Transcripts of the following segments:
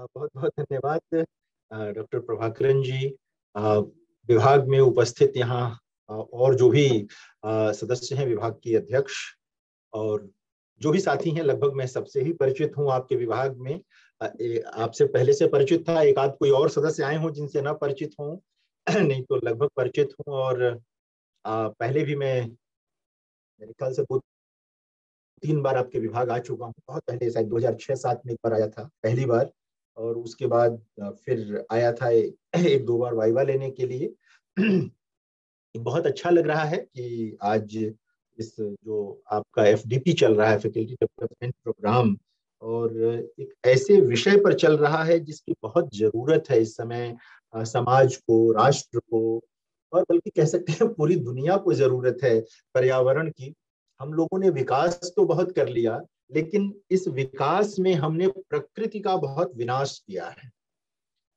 बहुत बहुत धन्यवाद डॉक्टर प्रभाकरन जी। अ, विभाग में उपस्थित यहाँ और जो भी सदस्य हैं, विभाग की अध्यक्ष और जो भी साथी हैं, लगभग मैं सबसे ही परिचित हूँ आपके विभाग में। आपसे पहले से परिचित था, एक आध कोई और सदस्य आए हों जिनसे ना परिचित हूँ नहीं तो लगभग परिचित हूँ। और पहले भी मैं मेरे ख्याल से 2-3 बार आपके विभाग आ चुका हूँ। बहुत पहले शायद 2006-07 में एक बार आया था पहली बार, और उसके बाद फिर आया था एक दो बार वाइवा लेने के लिए। बहुत अच्छा लग रहा है कि आज इस जो आपका एफडीपी चल रहा है, फैकल्टी डेवलपमेंट प्रोग्राम, और एक ऐसे विषय पर चल रहा है जिसकी बहुत जरूरत है इस समय समाज को, राष्ट्र को, और बल्कि कह सकते हैं पूरी दुनिया को जरूरत है पर्यावरण की। हम लोगों ने विकास तो बहुत कर लिया, लेकिन इस विकास में हमने प्रकृति का बहुत विनाश किया है।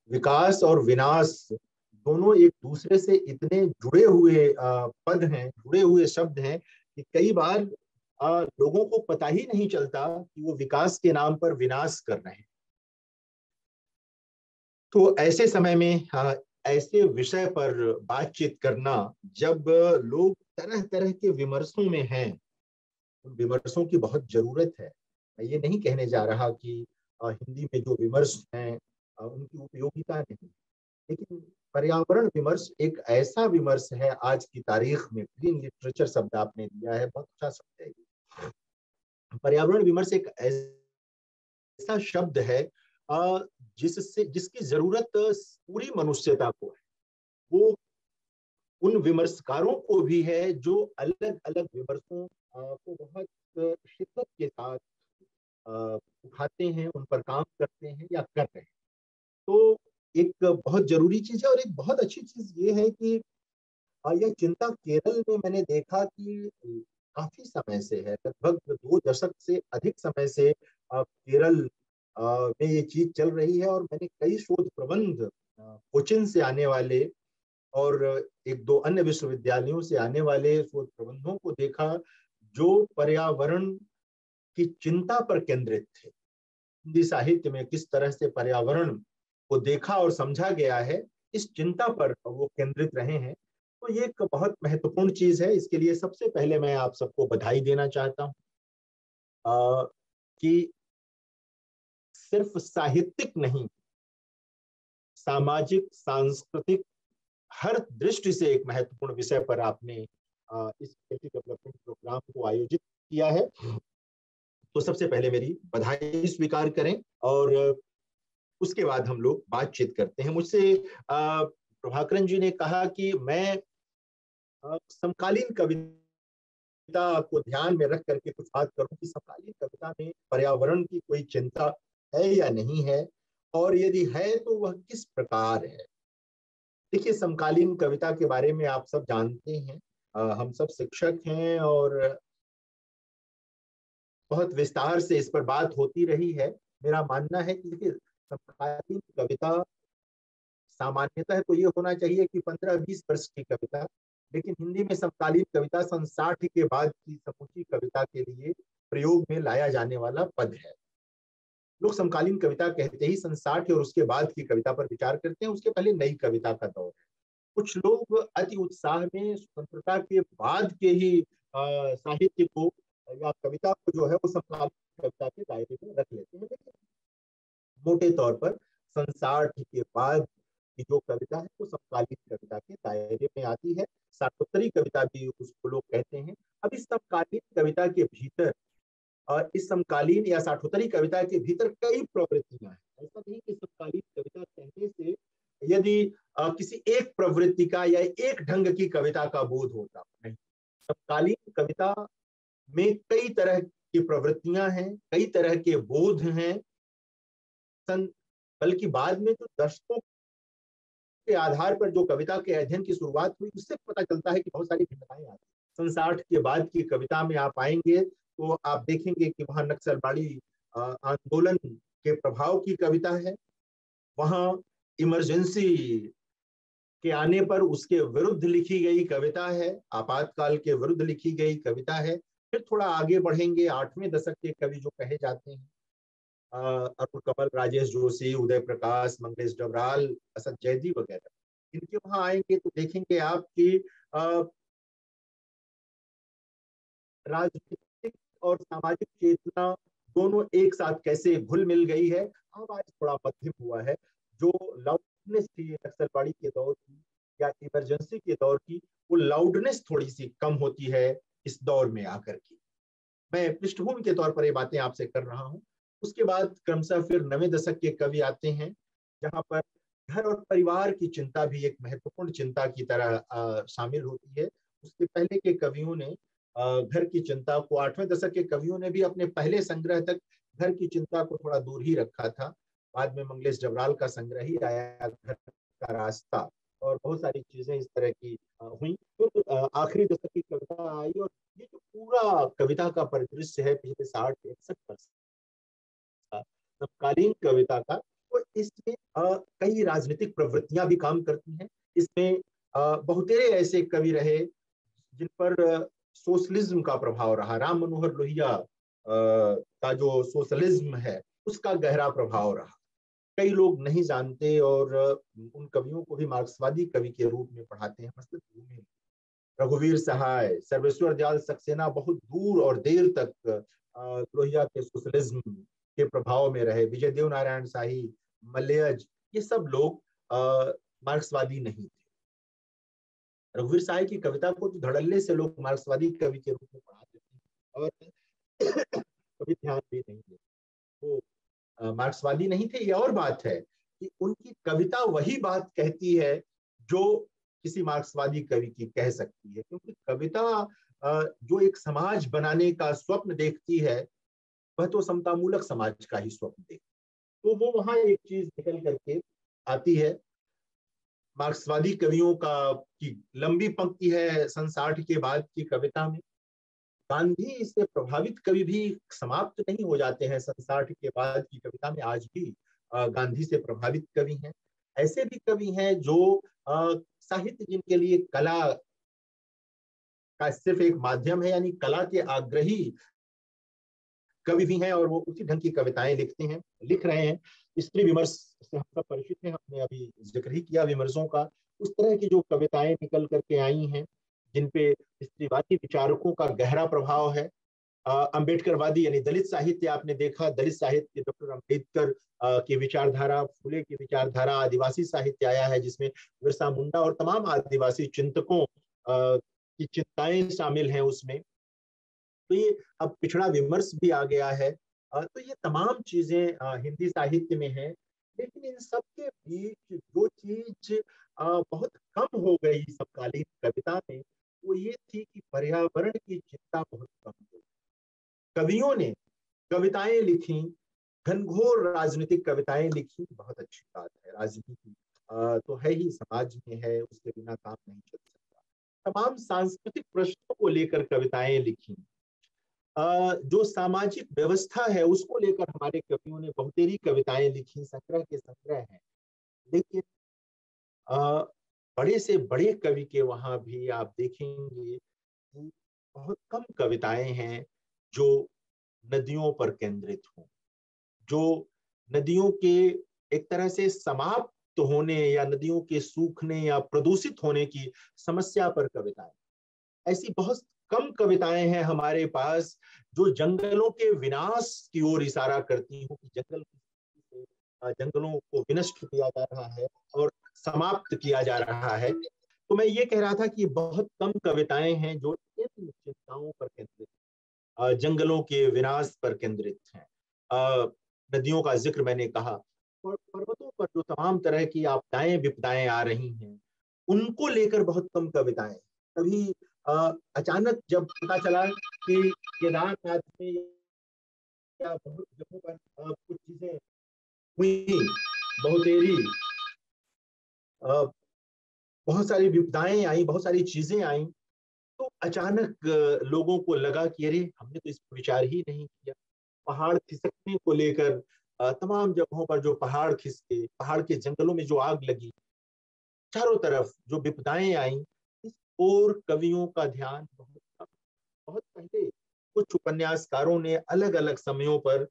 विकास और विनाश दोनों एक दूसरे से इतने जुड़े हुए पद हैं, जुड़े हुए शब्द हैं कि कई बार लोगों को पता ही नहीं चलता कि वो विकास के नाम पर विनाश कर रहे हैं। तो ऐसे समय में ऐसे विषय पर बातचीत करना, जब लोग तरह तरह के विमर्शों में हैं, उन विमर्शों की बहुत जरूरत है। मैं ये नहीं कहने जा रहा कि हिंदी में जो विमर्श हैं उनकी उपयोगिता नहीं, लेकिन पर्यावरण विमर्श एक ऐसा विमर्श है आज की तारीख में। ग्रीन लिटरेचर शब्द आपने दिया है, बहुत अच्छा शब्द है ये। पर्यावरण विमर्श एक ऐसा शब्द है जिसकी जरूरत पूरी मनुष्यता को है। वो उन विमर्शकारों को भी है जो अलग अलग विमर्शों को बहुत शिद्दत के साथ उठाते हैं, उन पर काम करते हैं या कर रहे हैं। तो एक बहुत जरूरी चीज है, और एक बहुत अच्छी चीज ये है कि यह चिंता केरल में मैंने देखा कि काफी समय से है, लगभग 2 दशक से अधिक समय से केरल में ये चीज चल रही है। और मैंने कई शोध प्रबंध कोचिन से आने वाले और एक दो अन्य विश्वविद्यालयों से आने वाले शोध प्रबंधों को देखा, जो पर्यावरण की चिंता पर केंद्रित थे। हिंदी साहित्य में किस तरह से पर्यावरण को देखा और समझा गया है, इस चिंता पर वो केंद्रित रहे हैं। तो ये एक बहुत महत्वपूर्ण चीज है। इसके लिए सबसे पहले मैं आप सबको बधाई देना चाहता हूँ कि सिर्फ साहित्यिक नहीं, सामाजिक, सांस्कृतिक, हर दृष्टि से एक महत्वपूर्ण विषय पर आपने इस डेवलपमेंट प्रोग्राम को आयोजित किया है। तो सबसे पहले मेरी बधाई स्वीकार करें, और उसके बाद हम लोग बातचीत करते हैं। मुझसे प्रभाकरन जी ने कहा कि मैं समकालीन कविता को ध्यान में रख करके कुछ बात करूं कि समकालीन कविता में पर्यावरण की कोई चिंता है या नहीं है, और यदि है तो वह किस प्रकार है। देखिए, समकालीन कविता के बारे में आप सब जानते हैं, हम सब शिक्षक हैं और बहुत विस्तार से इस पर बात होती रही है। मेरा मानना है कि देखिए, समकालीन कविता सामान्यतः तो ये होना चाहिए कि 15-20 वर्ष की कविता, लेकिन हिंदी में समकालीन कविता सन 60 के बाद की समूची कविता के लिए प्रयोग में लाया जाने वाला पद है। लोग समकालीन कविता कहते ही सन 60 और उसके बाद की कविता पर विचार करते हैं, उसके पहले नई कविता का दौर है। कुछ लोग अति उत्साह में स्वतंत्रता के बाद के ही साहित्य को या कविता को जो है वो समकालीन कविता के दायरे में रख लेते हैं, लेकिन मोटे तौर पर सन 60 के बाद की जो कविता है वो समकालीन कविता के दायरे में आती है। साठोत्तरी कविता भी उसको लोग कहते हैं। अब इस समकालीन कविता के भीतर और इस समकालीन या साठोत्तरी कविता के भीतर कई प्रवृत्तियां हैं। ऐसा नहीं कि समकालीन कविता कहने से यदि किसी एक प्रवृत्ति का या एक ढंग की कविता का बोध होता नहीं। समकालीन कविता में कई तरह की प्रवृत्तियां हैं, कई तरह के बोध हैं। बल्कि बाद में जो दर्शकों के आधार पर जो कविता के अध्ययन की शुरुआत हुई, उससे पता चलता है कि बहुत सारी भिन्नताएं आती हैं। सन 60 के बाद की कविता में आप आएंगे तो आप देखेंगे कि वहां नक्सलवाड़ी आंदोलन के प्रभाव की कविता है, वहां इमरजेंसी के आने पर उसके विरुद्ध लिखी गई कविता है, आपातकाल के विरुद्ध लिखी गई कविता है। फिर थोड़ा आगे बढ़ेंगे, 8वें दशक के कवि जो कहे जाते हैं, अरुण कमल, राजेश जोशी, उदय प्रकाश, मंगलेश डबराल, असद जैदी वगैरह, इनके वहां आएंगे तो देखेंगे आप कि राजनीतिक और सामाजिक चेतना दोनों एक साथ कैसे घुल मिल गई है। आवाज थोड़ा मध्यम हुआ है। जो लाउडनेस थी नक्सलवाड़ी के दौर की या इमरजेंसी के दौर की, वो लाउडनेस थोड़ी सी कम होती है इस दौर में आकर की। मैं पृष्ठभूमि के तौर पर ये बातें आपसे कर रहा हूँ। उसके बाद क्रमशः फिर नवे दशक के कवि आते हैं, जहां पर घर और परिवार की चिंता भी एक महत्वपूर्ण चिंता की तरह शामिल होती है। उसके पहले के कवियों ने घर की चिंता को, 8वें दशक के कवियों ने भी अपने पहले संग्रह तक घर की चिंता को थोड़ा दूर ही रखा था। बाद में मंगलेश डबराल का संग्रह ही आया, घर का रास्ता, और बहुत सारी चीजें इस तरह की हुई। फिर आखिरी दशक की कविता आई, और ये जो पूरा कविता का परिदृश्य है पिछले 60-61 वर्ष का, समकालीन कविता का, तो इसमें कई राजनीतिक प्रवृत्तियां भी काम करती हैं। इसमें बहुतेरे ऐसे कवि रहे जिन पर सोशलिज्म का प्रभाव रहा। राम मनोहर लोहिया का जो सोशलिज्म है उसका गहरा प्रभाव रहा। कई लोग नहीं जानते और उन कवियों को भी मार्क्सवादी कवि के रूप में पढ़ाते हैं। मसलन रघुवीर सहाय, सर्वेश्वर दयाल सक्सेना बहुत दूर और देर तक लोहिया के सोशलिज्म के प्रभाव में रहे। विजय देव नारायण शाही, मलयज, ये सब लोग मार्क्सवादी नहीं थे। रघुवीर सहाय की कविता को तो धड़ल्ले से लोग मार्क्सवादी कवि के रूप में पढ़ा देते हैं और कभी ध्यान भी नहीं देते। वो मार्क्सवादी नहीं थे, ये और बात है कि उनकी कविता वही बात कहती है जो किसी मार्क्सवादी कवि की कह सकती है, क्योंकि कविता जो एक समाज बनाने का स्वप्न देखती है, वह तो समतामूलक समाज का ही स्वप्न देखती है। तो वो वहां एक चीज निकल करके आती है। मार्क्सवादी कवियों का की लंबी पंक्ति है सन 60 के बाद की कविता में। गांधी से प्रभावित कवि भी समाप्त नहीं हो जाते हैं सन 60 के बाद की कविता में। आज भी गांधी से प्रभावित कवि हैं। ऐसे भी कवि हैं जो साहित्य जिनके लिए कला का सिर्फ एक माध्यम है, यानी कला के आग्रही कवि भी हैं, और वो उसी ढंग की कविताएं लिखते हैं, लिख रहे हैं। स्त्री विमर्श से हम सब परिचित हैं, हमने अभी जिक्र ही किया विमर्शों का। उस तरह की जो कविताएं निकल करके आई हैं जिनपे स्त्रीवादी विचारकों का गहरा प्रभाव है। अंबेडकरवादी यानी दलित साहित्य, आपने देखा दलित साहित्य, डॉक्टर अंबेडकर की विचारधारा, फुले की विचारधारा। आदिवासी साहित्य आया है जिसमें बिरसा मुंडा और तमाम आदिवासी चिंतकों की चिंताएं शामिल हैं उसमें। तो ये अब पिछड़ा विमर्श भी आ गया है। तो ये तमाम चीजें हिंदी साहित्य में है। लेकिन इन सब के बीच जो चीज बहुत कम हो गई समकालीन कविता में, वो ये थी कि पर्यावरण की चिंता बहुत कम हो। कवियों ने कविताएं लिखी, घनघोर राजनीतिक कविताएं लिखी, बहुत अच्छी बात है। राजनीति तो है ही, समाज में है, उसके बिना काम नहीं चल सकता। तमाम सांस्कृतिक प्रश्नों को लेकर कविताएं लिखी। जो सामाजिक व्यवस्था है उसको लेकर हमारे कवियों ने बहुतेरी कविताएं लिखी, संग्रह के संग्रह हैं। लेकिन बड़े से बड़े कवि के वहां भी आप देखेंगे कि बहुत कम कविताएं हैं जो नदियों पर केंद्रित हों, जो नदियों के एक तरह से समाप्त होने या नदियों के सूखने या प्रदूषित होने की समस्या पर कविताएं। ऐसी बहुत कम कविताएं हैं हमारे पास जो जंगलों के विनाश की ओर इशारा करती हूँ कि जंगलों को विनष्ट किया जा रहा है और समाप्त किया जा रहा है। तो मैं ये कह रहा था कि बहुत कम कविताएं हैं जो इन चिंताओं पर केंद्रित, जंगलों के विनाश पर केंद्रित हैं। नदियों का जिक्र मैंने कहा, और पर्वतों पर जो तमाम तरह की आपदाएं विपदाएं आ रही हैं उनको लेकर बहुत कम कविताएं। कभी अचानक जब पता चला कि केदारनाथ में या बहुत जगहों पर कुछ चीजें हुई, बहुतेरी बहुत सारी विपदाएं आई, बहुत सारी चीजें आई, तो अचानक लोगों को लगा कि अरे हमने तो इस पर विचार ही नहीं किया। पहाड़ खिसकने को लेकर तमाम जगहों पर जो पहाड़ खिसके, पहाड़ के जंगलों में जो आग लगी, चारों तरफ जो विपदाएं आई, इस ओर कवियों का ध्यान बहुत बहुत पहले कुछ उपन्यासकारों ने अलग अलग समयों पर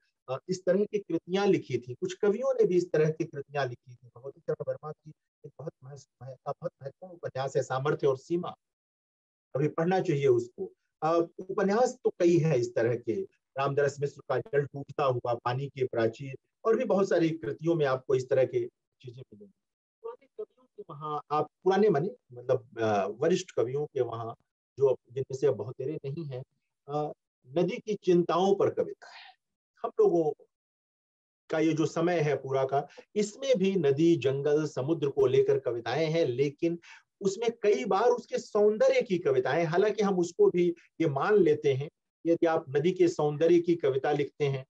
इस तरह की कृतियां लिखी थी। कुछ कवियों ने भी इस तरह की कृतियां लिखी थी। भगवती चरण वर्मा की एक बहुत महत्वपूर्ण उपन्यास है सामर्थ्य और सीमा, कभी पढ़ना चाहिए उसको। उपन्यास तो कई है इस तरह के, रामदास मिश्र का जल टूटता हुआ, पानी के प्राचीर, और भी बहुत सारी कृतियों में आपको इस तरह के चीजें मिलेंगी। पुराने कवियों के वहाँ आप, पुराने माने मतलब वरिष्ठ कवियों के वहाँ, जो जिनमें से अब बहुत तेरे नहीं है, नदी की चिंताओं पर कविता है। हम लोगों का ये जो समय है पूरा का, इसमें भी नदी, जंगल, समुद्र को लेकर कविताएं हैं, लेकिन उसमें कई बार उसके सौंदर्य की कविताएं, हालांकि हम उसको भी ये मान लेते हैं, यदि आप नदी के सौंदर्य की कविता लिखते हैं,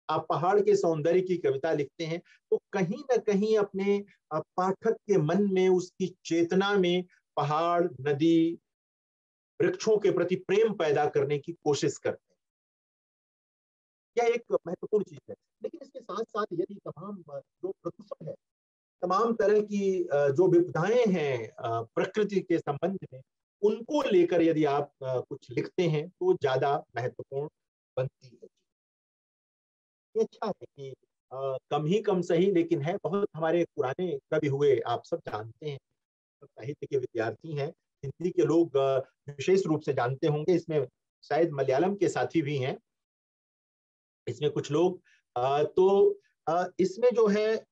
आप पहाड़ के सौंदर्य की कविता लिखते हैं, तो कहीं ना कहीं अपने पाठक के मन में, उसकी चेतना में पहाड़, नदी, वृक्षों के प्रति प्रेम पैदा करने की कोशिश करते हैं। यह एक महत्वपूर्ण चीज है। लेकिन इसके साथ साथ यदि तमाम जो प्रदूषण है, तमाम तरह की जो विपदाएं हैं प्रकृति के संबंध में, उनको लेकर यदि आप कुछ लिखते हैं तो ज्यादा महत्वपूर्ण बनती है। ये अच्छा है कि कम ही कम सही, लेकिन है बहुत। हमारे पुराने कवि हुए, आप सब जानते हैं, सब साहित्य के विद्यार्थी हैं। हिंदी के लोग विशेष रूप से जानते होंगे, इसमें शायद मलयालम के साथी भी हैं इसमें कुछ लोग। इसमें जो है,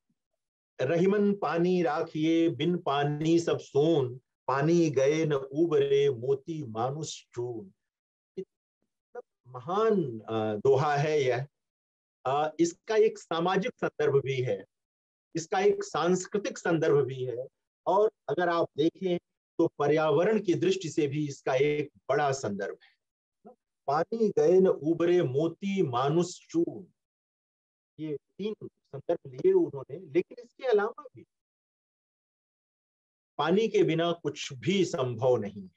रहीमन पानी राखिए बिन पानी सब सोन, पानी गए न उबरे मोती मानुष चून। कितना महान दोहा है यह। इसका एक सामाजिक संदर्भ भी है, इसका एक सांस्कृतिक संदर्भ भी है, और अगर आप देखें तो पर्यावरण की दृष्टि से भी इसका एक बड़ा संदर्भ है। पानी गए न उबरे मोती मानुष चून, ये तीन संदर्भ लिए उन्होंने। लेकिन इसके अलावा भी पानी के बिना कुछ भी संभव नहीं है,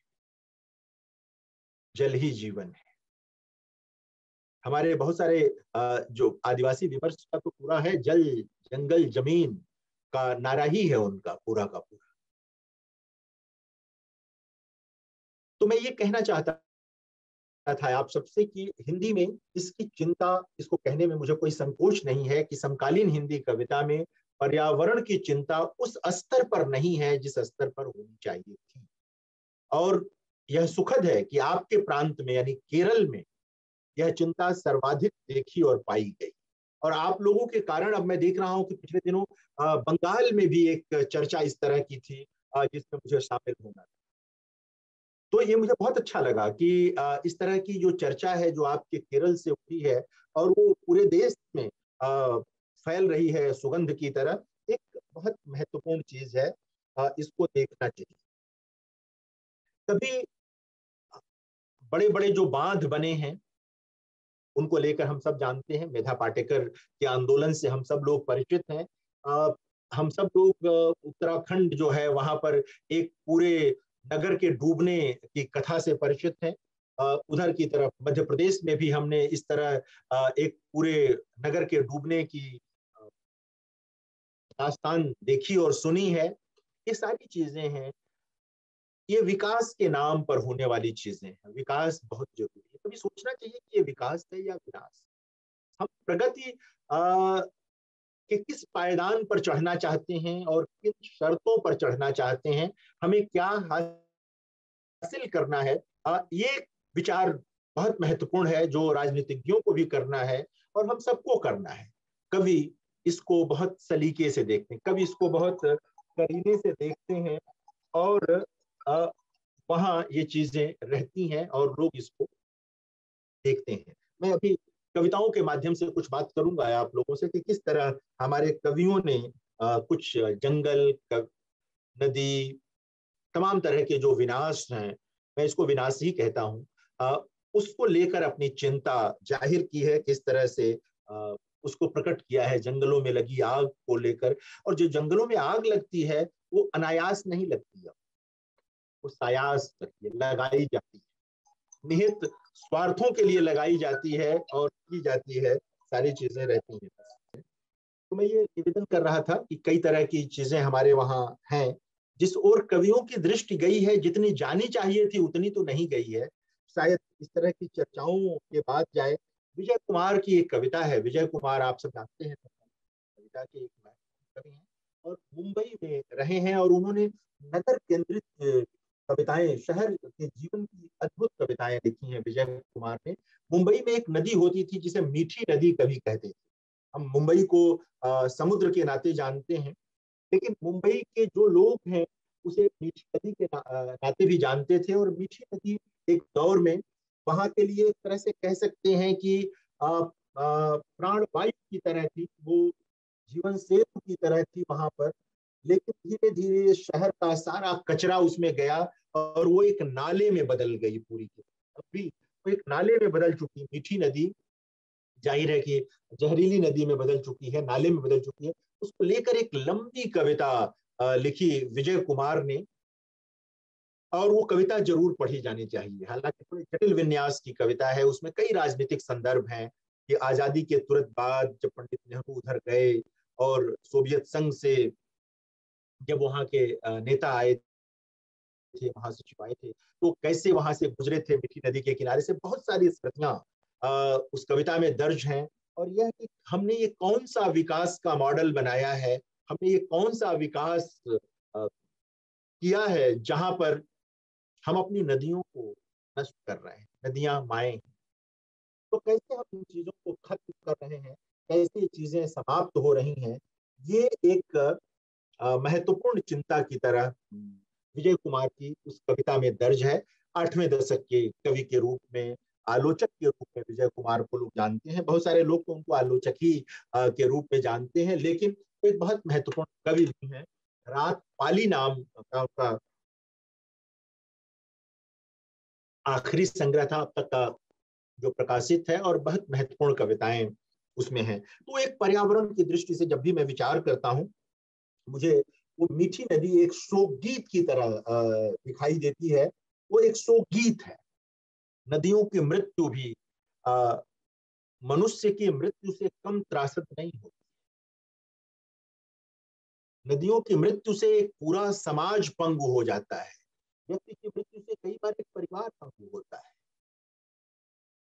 जल ही जीवन है। हमारे बहुत सारे जो आदिवासी विमर्श का तो पूरा है, जल, जंगल, जमीन का नारा ही है उनका पूरा का पूरा। तो मैं ये कहना चाहता था आप सबसे कि हिंदी में इसकी चिंता, इसको कहने में मुझे कोई संकोच नहीं है कि समकालीन हिंदी कविता में पर्यावरण की चिंता उस स्तर पर नहीं है जिस स्तर पर होनी चाहिए थी। और यह सुखद है कि आपके प्रांत में यानी केरल में यह चिंता सर्वाधिक देखी और पाई गई। और आप लोगों के कारण अब मैं देख रहा हूं कि पिछले दिनों बंगाल में भी एक चर्चा इस तरह की थी जिसमें मुझे शामिल होना था। तो ये मुझे बहुत अच्छा लगा कि इस तरह की जो चर्चा है जो आपके केरल से उठी है, और वो पूरे देश में फैल रही है सुगंध की तरह, एक बहुत महत्वपूर्ण चीज है। इसको देखना चाहिए। कभी बड़े बड़े जो बांध बने हैं उनको लेकर हम सब जानते हैं, मेधा पाटेकर के आंदोलन से हम सब लोग परिचित हैं। हम सब लोग उत्तराखंड जो है वहां पर एक पूरे नगर के डूबने की कथा से परिचित हैं। उधर की तरफ मध्य प्रदेश में भी हमने इस तरह एक पूरे नगर के डूबने की दास्तान देखी और सुनी है। ये सारी चीजें हैं, ये विकास के नाम पर होने वाली चीजें हैं। विकास बहुत जरूरी है। कभी सोचना चाहिए कि ये विकास है या विनाश। हम प्रगति के किस पायदान पर चढ़ना चाहते हैं और किन शर्तों पर चढ़ना चाहते हैं, हमें क्या हासिल करना है, ये विचार बहुत महत्वपूर्ण है, जो राजनीतिज्ञों को भी करना है और हम सबको करना है। कभी इसको बहुत सलीके से देखते हैं, कभी इसको बहुत करीने से देखते हैं, और वहाँ ये चीजें रहती हैं और लोग इसको देखते हैं। मैं अभी कविताओं के माध्यम से कुछ बात करूंगा आप लोगों से कि किस तरह हमारे कवियों ने कुछ जंगल, नदी, तमाम तरह के जो विनाश हैं, मैं इसको विनाश ही कहता हूँ, उसको लेकर अपनी चिंता जाहिर की है। किस तरह से उसको प्रकट किया है जंगलों में लगी आग को लेकर। और जो जंगलों में आग लगती है वो अनायास नहीं लगती है, वो सायास लगती है, लगाई जाती है, निहित स्वार्थों के लिए लगाई जाती है और की जाती है, सारी चीजें रहती हैं। तो मैं ये निवेदन कर रहा था कि कई तरह की चीजें हमारे वहाँ हैं, जिस ओर कवियों की दृष्टि गई है, जितनी जानी चाहिए थी उतनी तो नहीं गई है। शायद इस तरह की चर्चाओं के बाद जाए विजय कुमार की एक कविता है। विजय कुमार आप सब जानते हैं, कविता के एक महत्वपूर्ण कवि हैं और मुंबई में रहे हैं, और उन्होंने नगर केंद्रित कविताएं, शहर के जीवन की अद्भुत कविताएं लिखी हैं विजय कुमार ने। मुंबई में एक नदी होती थी जिसे मीठी नदी कवि कहते थे। हम मुंबई को समुद्र के नाते जानते हैं, लेकिन मुंबई के जो लोग हैं उसे मीठी नदी के नाते भी जानते थे। और मीठी नदी एक दौर में वहां के लिए एक तरह से कह सकते हैं कि प्राणवायु की तरह थी, वो जीवन सेतु की तरह थी वहां पर। लेकिन धीरे धीरे शहर का सारा कचरा उसमें गया और वो एक नाले में बदल गई पूरी की। अभी वो एक नाले में बदल चुकी मीठी नदी, जाहिर है कि जहरीली नदी में बदल चुकी है, नाले में बदल चुकी है। उसको लेकर एक लंबी कविता लिखी विजय कुमार ने, और वो कविता जरूर पढ़ी जानी चाहिए। हालांकि थोड़ी जटिल विन्यास की कविता है, उसमें कई राजनीतिक संदर्भ हैं कि आजादी के तुरंत बाद जब पंडित नेहरू उधर गए और सोवियत संघ से जब वहां के नेता आए थे, वहां से छिपाए थे, तो कैसे वहां से गुजरे थे मीठी नदी के किनारे से, बहुत सारी स्मृतियां उस कविता में दर्ज हैं। और यह कि हमने ये कौन सा विकास का मॉडल बनाया है, हमने ये कौन सा विकास किया है जहां पर हम अपनी नदियों को नष्ट कर रहे हैं। नदियां माएं हैं, तो कैसे हम इन चीजों को खत्म कर रहे हैं, कैसे ये चीजें समाप्त हो रही हैं, ये एक महत्वपूर्ण चिंता की तरह विजय कुमार की उस कविता में दर्ज है। 8वें दशक के कवि के रूप में, आलोचक के रूप में विजय कुमार को लोग जानते हैं। बहुत सारे लोग तो उनको आलोचक ही के रूप में जानते हैं, लेकिन वो एक बहुत महत्वपूर्ण कवि भी हैं। रात पाली नाम का उनका आखिरी संग्रह था अब तक का जो प्रकाशित है, और बहुत महत्वपूर्ण कविताएं उसमें हैं। तो एक पर्यावरण की दृष्टि से जब भी मैं विचार करता हूं, मुझे वो मीठी नदी एक शोक गीत की तरह दिखाई देती है। वो एक शोक गीत है। नदियों की मृत्यु भी आ, मनुष्य की मृत्यु से कम त्रासद नहीं होती। नदियों की मृत्यु से एक पूरा समाज पंगु हो जाता है। व्यक्ति की मृत्यु से कई बार एक परिवार पंगु होता है।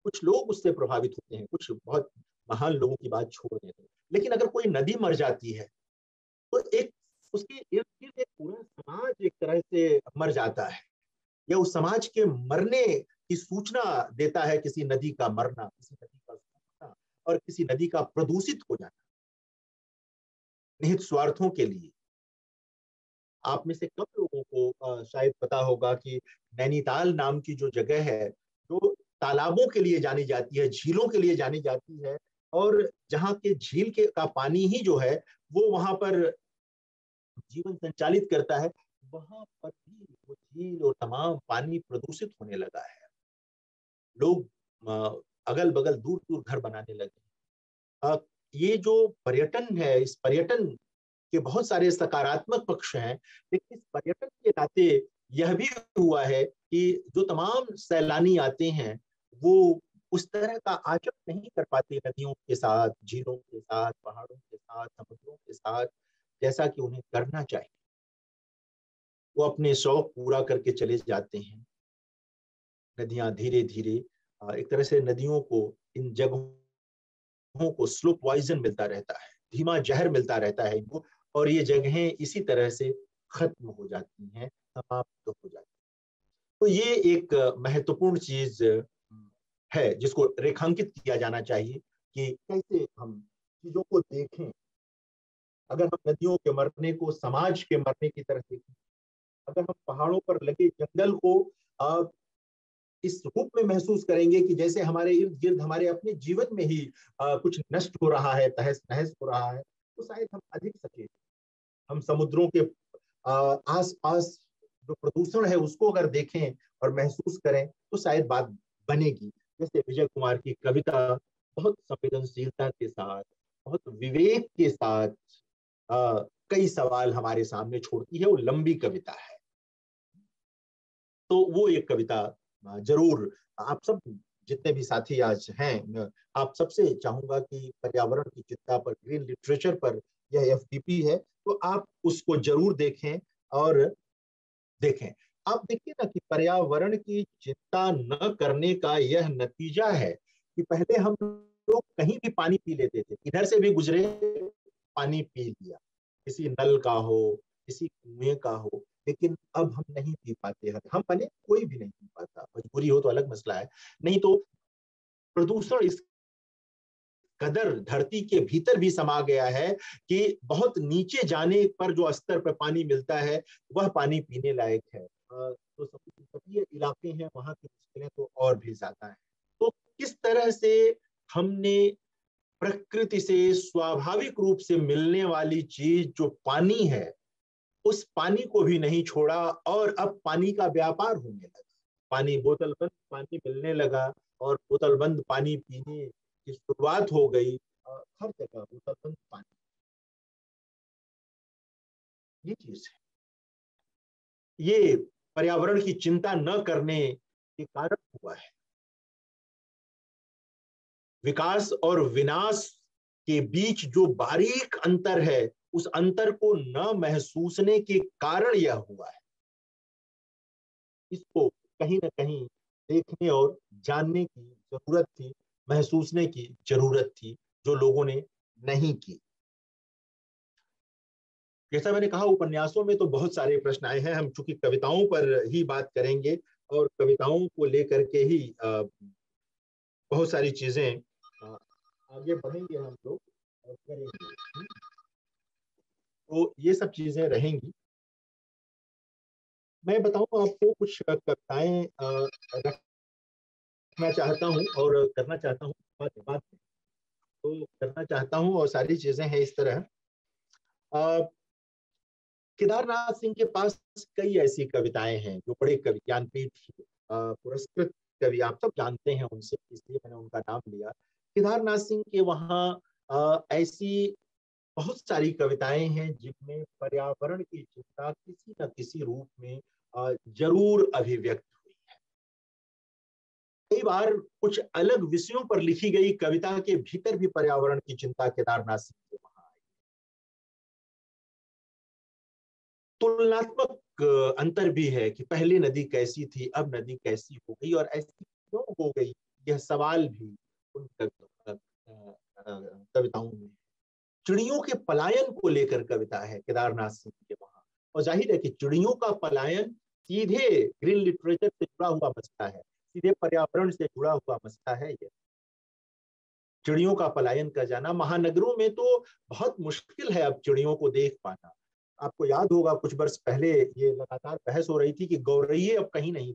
कुछ लोग उससे प्रभावित होते हैं, कुछ बहुत महान लोगों की बात छोड़ देते हैं, लेकिन अगर कोई नदी मर जाती है तो एक उसके इर्द गिर्द एक पूरा समाज एक तरह से मर जाता है, या उस समाज के मरने की सूचना देता है किसी नदी का मरना, किसी नदी का सूखना, और किसी नदी का प्रदूषित हो जाना निहित स्वार्थों के लिए। आप में से कम लोगों को शायद पता होगा कि नैनीताल नाम की जो जगह है, जो तालाबों के लिए जानी जाती है, झीलों के लिए जानी जाती है, और जहाँ के झील के का पानी ही जो है वो वहां पर जीवन संचालित करता है, वहां पर भी वो झील और तमाम पानी प्रदूषित होने लगा है। लोग अगल बगल दूर दूर घर बनाने लगे। ये जो पर्यटन है, इस पर्यटन के बहुत सारे सकारात्मक पक्ष हैं, लेकिन इस पर्यटन के नाते यह भी हुआ है कि जो तमाम सैलानी आते हैं वो उस तरह का आचरण नहीं कर पाते नदियों के साथ, झीलों के साथ, पहाड़ों के साथ, समुद्रों के साथ, जैसा कि उन्हें करना चाहिए। वो अपने शौक पूरा करके चले जाते हैं। नदियां धीरे धीरे एक तरह से नदियों को, इन जगहों को स्लो पॉइजन मिलता रहता है, धीमा जहर मिलता रहता है इनको, और ये जगहें इसी तरह से खत्म हो जाती हैं, समाप्त हो जाती हैं। तो ये एक महत्वपूर्ण चीज है जिसको रेखांकित किया जाना चाहिए कि कैसे हम चीजों को देखें। अगर हम नदियों के मरने को समाज के मरने की तरह देखें, अगर हम पहाड़ों पर लगे जंगल को इस रूप में महसूस करेंगे कि जैसे हमारे इर्द गिर्द हमारे अपने जीवन में ही कुछ नष्ट हो रहा है, तहस नहस हो रहा है, तो शायद हम अधिक सचेत, हम समुद्रों के आस पास जो प्रदूषण है उसको अगर देखें और महसूस करें तो शायद बात बनेगी। जैसे विजय कुमार की कविता बहुत संवेदनशीलता के साथ, बहुत विवेक के साथ कई सवाल हमारे सामने छोड़ती है। वो लंबी कविता है, तो वो एक कविता जरूर आप सब जितने भी साथी आज हैं, मैं आप सबसे चाहूंगा कि पर्यावरण की चिंता पर, ग्रीन लिटरेचर पर यह एफडीपी है, तो आप उसको जरूर देखें और देखें। आप देखिए ना कि पर्यावरण की चिंता न करने का यह नतीजा है कि पहले हम लोग कहीं भी पानी पी लेते थे, इधर से भी गुजरे पानी पी लिया, किसी नल का हो, किसी कुएं का हो, लेकिन अब हम नहीं पी पाते हैं। हम बने, कोई भी नहीं पी पाता, मजबूरी हो तो अलग मसला है, नहीं तो प्रदूषण इस कदर धरती के भीतर भी समा गया है कि बहुत नीचे जाने पर जो स्तर पर पानी मिलता है वह पानी पीने लायक है। तो तटीय इलाके हैं, वहां की मुश्किलें तो और भी ज्यादा है। तो किस तरह से हमने प्रकृति से स्वाभाविक रूप से मिलने वाली चीज जो पानी है, उस पानी को भी नहीं छोड़ा, और अब पानी का व्यापार होने लगा। पानी बोतल बंद पानी मिलने लगा, और बोतल बंद पानी पीने की शुरुआत हो गई। हर जगह बोतल बंद पानी, ये चीज है। ये पर्यावरण की चिंता न करने के कारण हुआ है। विकास और विनाश के बीच जो बारीक अंतर है, उस अंतर को न महसूसने के कारण यह हुआ है। इसको कहीं ना कहीं देखने और जानने की जरूरत थी, महसूसने की जरूरत थी, जो लोगों ने नहीं की। जैसा मैंने कहा, उपन्यासों में तो बहुत सारे प्रश्न आए हैं, हम चूंकि कविताओं पर ही बात करेंगे और कविताओं को लेकर के ही बहुत सारी चीजें आगे बढ़ेंगे हम लोग और करेंगे। तो ये सब चीजें रहेंगी। मैं बताऊं आपको, कुछ कविताएं रखना चाहता हूं और करना चाहता हूँ, बात बात में तो करना चाहता हूं, और सारी चीजें हैं इस तरह। केदारनाथ सिंह के पास कई ऐसी कविताएं हैं जो बड़े कवि, ज्ञानपीठ पुरस्कृत कवि, आप सब जानते हैं उनसे, इसलिए मैंने उनका नाम लिया। केदारनाथ सिंह के वहाँ ऐसी बहुत सारी कविताएं हैं जिनमें पर्यावरण की चिंता किसी न किसी रूप में जरूर अभिव्यक्त हुई है। कई बार कुछ अलग विषयों पर लिखी गई कविता के भीतर भी पर्यावरण की चिंता केदारनाथ सिंह के वहां आई। तुलनात्मक अंतर भी है कि पहले नदी कैसी थी, अब नदी कैसी हो गई, और ऐसी क्यों हो गई, यह सवाल भी उन कविताओं में। चिड़ियों के पलायन को लेकर कविता है केदारनाथ सिंह के वहां, और जाहिर है कि चिड़ियों का पलायन सीधे ग्रीन लिटरेचर से जुड़ा हुआ मसला है, सीधे पर्यावरण से जुड़ा हुआ मसला है। ये चिड़ियों का पलायन कर जाना, महानगरों में तो बहुत मुश्किल है अब चिड़ियों को देख पाना। आपको याद होगा कुछ वर्ष पहले ये लगातार बहस हो रही थी कि गौरैये अब कहीं नहीं,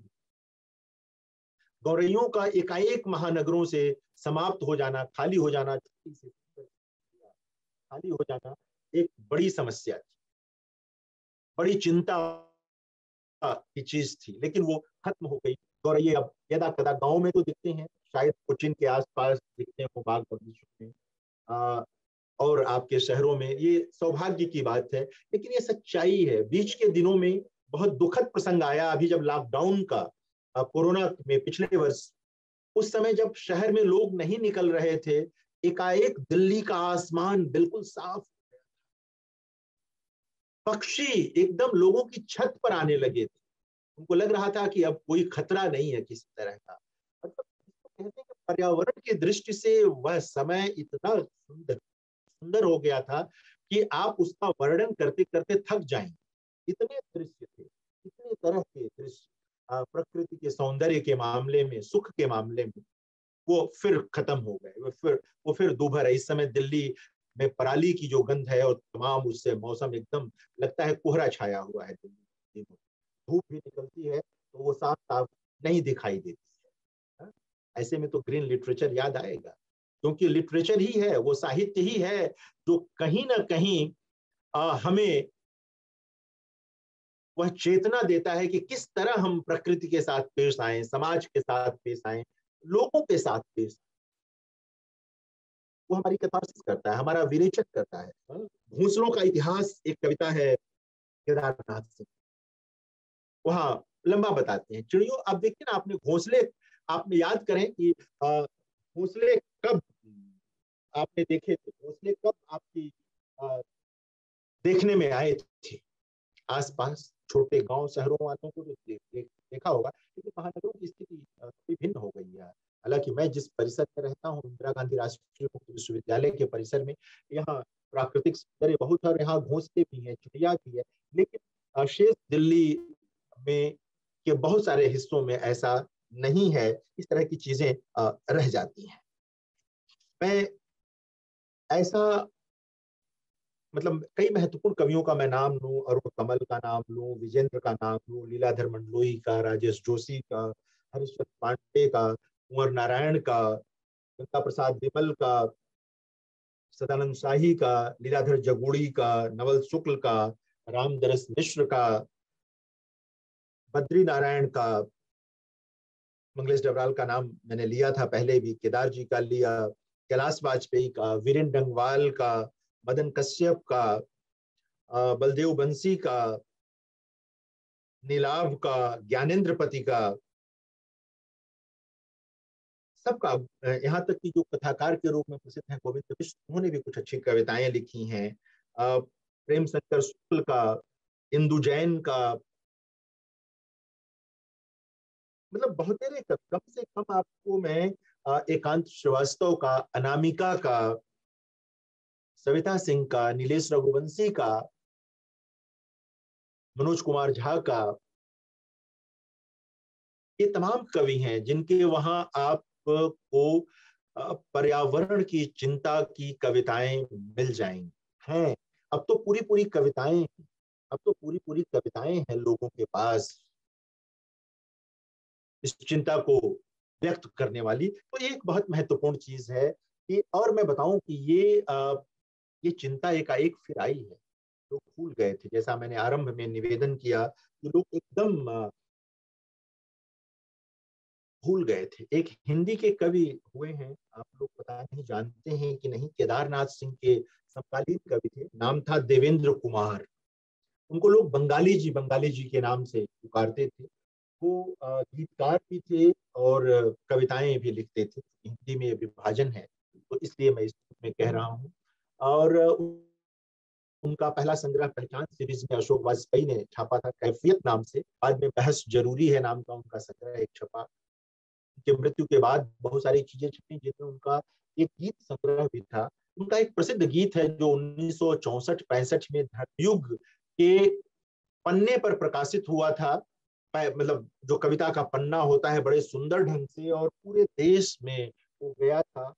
गौरैयों का एकाएक महानगरों से समाप्त हो जाना, खाली हो जाना, छोटी से खाली हो जाना एक बड़ी समस्या थी, बड़ी चिंता की चीज थी, लेकिन वो खत्म हो गई। गौरैये अब यदा कदा गांव में तो दिखते हैं, शायद कोचिन के आसपास दिखते हैं वो बाग बगीचों में, और आपके शहरों में, ये सौभाग्य की बात है। लेकिन ये सच्चाई है। बीच के दिनों में बहुत दुखद प्रसंग आया, अभी जब लॉकडाउन का, कोरोना में पिछले वर्ष, उस समय जब शहर में लोग नहीं निकल रहे थे, एकाएक दिल्ली का आसमान बिल्कुल साफ, पक्षी एकदम लोगों की छत पर आने लगे थे, उनको लग रहा था कि अब कोई खतरा नहीं है किसी तरह का। मतलब कहते हैं कि पर्यावरण की दृष्टि से वह समय इतना सुंदर सुंदर हो गया था कि आप उसका वर्णन करते करते थक जाएंगे। इतने दृश्य थे, इतने तरह के दृश्य, प्रकृति के सौंदर्य के मामले में, सुख के मामले में, वो फिर खत्म हो गए, वो फिर दोभर है। इस समय दिल्ली में पराली की जो गंध है और तमाम उससे मौसम एकदम लगता है कोहरा छाया हुआ है दिल्ली में। धूप भी निकलती है तो वो साफ साफ नहीं दिखाई देती है। हाँ? ऐसे में तो ग्रीन लिटरेचर याद आएगा, क्योंकि लिटरेचर ही है, वो साहित्य ही है जो कहीं ना कहीं हमें वह चेतना देता है कि किस तरह हम प्रकृति के साथ पेश आए, समाज के साथ पेश आए, लोगों के साथ पेश। वो हमारी कथारसिस करता है, हमारा विरेचन करता है। घोंसलों का इतिहास एक कविता है केदारनाथ से, वहां लंबा बताते हैं चिड़ियों। अब देखिए ना, आपने घोंसले, आपने याद करें कि घोंसले कब आपने देखे थे, घोंसले कब आपकी अ, देखने में आए थे आसपास, छोटे गांव शहरों वालों को जो देखा होगा, लेकिन महानगरों की स्थिति थोड़ी भिन्न हो गई है। हालांकि मैं जिस परिसर में रहता हूँ, इंदिरा गांधी राष्ट्रीय मुक्त विश्वविद्यालय के परिसर में, यहाँ प्राकृतिक सौंदर्य बहुत है और यहाँ घोंसले भी हैं, चिड़िया भी है। लेकिन शेष दिल्ली में के बहुत सारे हिस्सों में ऐसा नहीं है। इस तरह की चीजें रह जाती हैं। मैं ऐसा मतलब कई महत्वपूर्ण कवियों का मैं नाम लूं, अरुण कमल का नाम लूं, विजेंद्र का नाम लूं, लीलाधर मंडलोई का, राजेश जोशी का, हरीश्चंद्र पांडे का, कुंवर नारायण का, गंगा प्रसाद विमल का, सदानंद शाही का, लीलाधर जगुड़ी का, नवल शुक्ल का, रामदरस मिश्र का, बद्री नारायण का, मंगलेश डबराल का नाम मैंने लिया था पहले भी, केदार जी का लिया, कैलाश वाजपेयी का, वीरेंद्र डंगवाल का, मदन कश्यप का, बलदेव बंसी का, नीलाभ का, ज्ञानेंद्र पति का, सबका, यहाँ तक कि जो कथाकार के रूप में प्रसिद्ध हैं गोविंद मिश्र, उन्होंने भी कुछ अच्छी कविताएं लिखी हैं। प्रेम शंकर शुक्ल का, इंदु जैन का, मतलब बहुत कम से कम आपको मैं एकांत श्रीवास्तव का, अनामिका का, सविता सिंह का, नीलेश रघुवंशी का, मनोज कुमार झा का, ये तमाम कवि हैं जिनके वहां आपको पर्यावरण की चिंता की कविताएं मिल जाएंगी हैं। अब तो पूरी पूरी कविताएं अब तो पूरी पूरी कविताएं हैं लोगों के पास इस चिंता को व्यक्त करने वाली। तो ये एक बहुत महत्वपूर्ण चीज है कि, और मैं बताऊं कि ये चिंता एकाएक फिर आई है। लोग भूल गए थे, जैसा मैंने आरंभ में निवेदन किया कि लोग एकदम भूल गए थे। एक हिंदी के कवि हुए हैं, आप लोग पता नहीं जानते हैं कि नहीं, केदारनाथ सिंह के समकालीन कवि थे, नाम था देवेंद्र कुमार। उनको लोग बंगाली जी के नाम से पुकारते थे। वो गीतकार भी थे और कविताएं भी लिखते थे। हिंदी में विभाजन है तो इसलिए मैं इस में कह रहा हूँ। और उनका पहला संग्रह पहचान सीरीज में अशोक वाजपेयी ने छापा था, कैफियत नाम से। बाद में बहस जरूरी है नाम का उनका संग्रह एक छपा। उनके मृत्यु के बाद बहुत सारी चीजें छपी, जिसमें उनका एक गीत संग्रह भी था। उनका एक प्रसिद्ध गीत है जो 1964-65 में धर्मयुग के पन्ने पर प्रकाशित हुआ था। मतलब जो कविता का पन्ना होता है बड़े सुंदर ढंग से, और पूरे देश में वो गया था।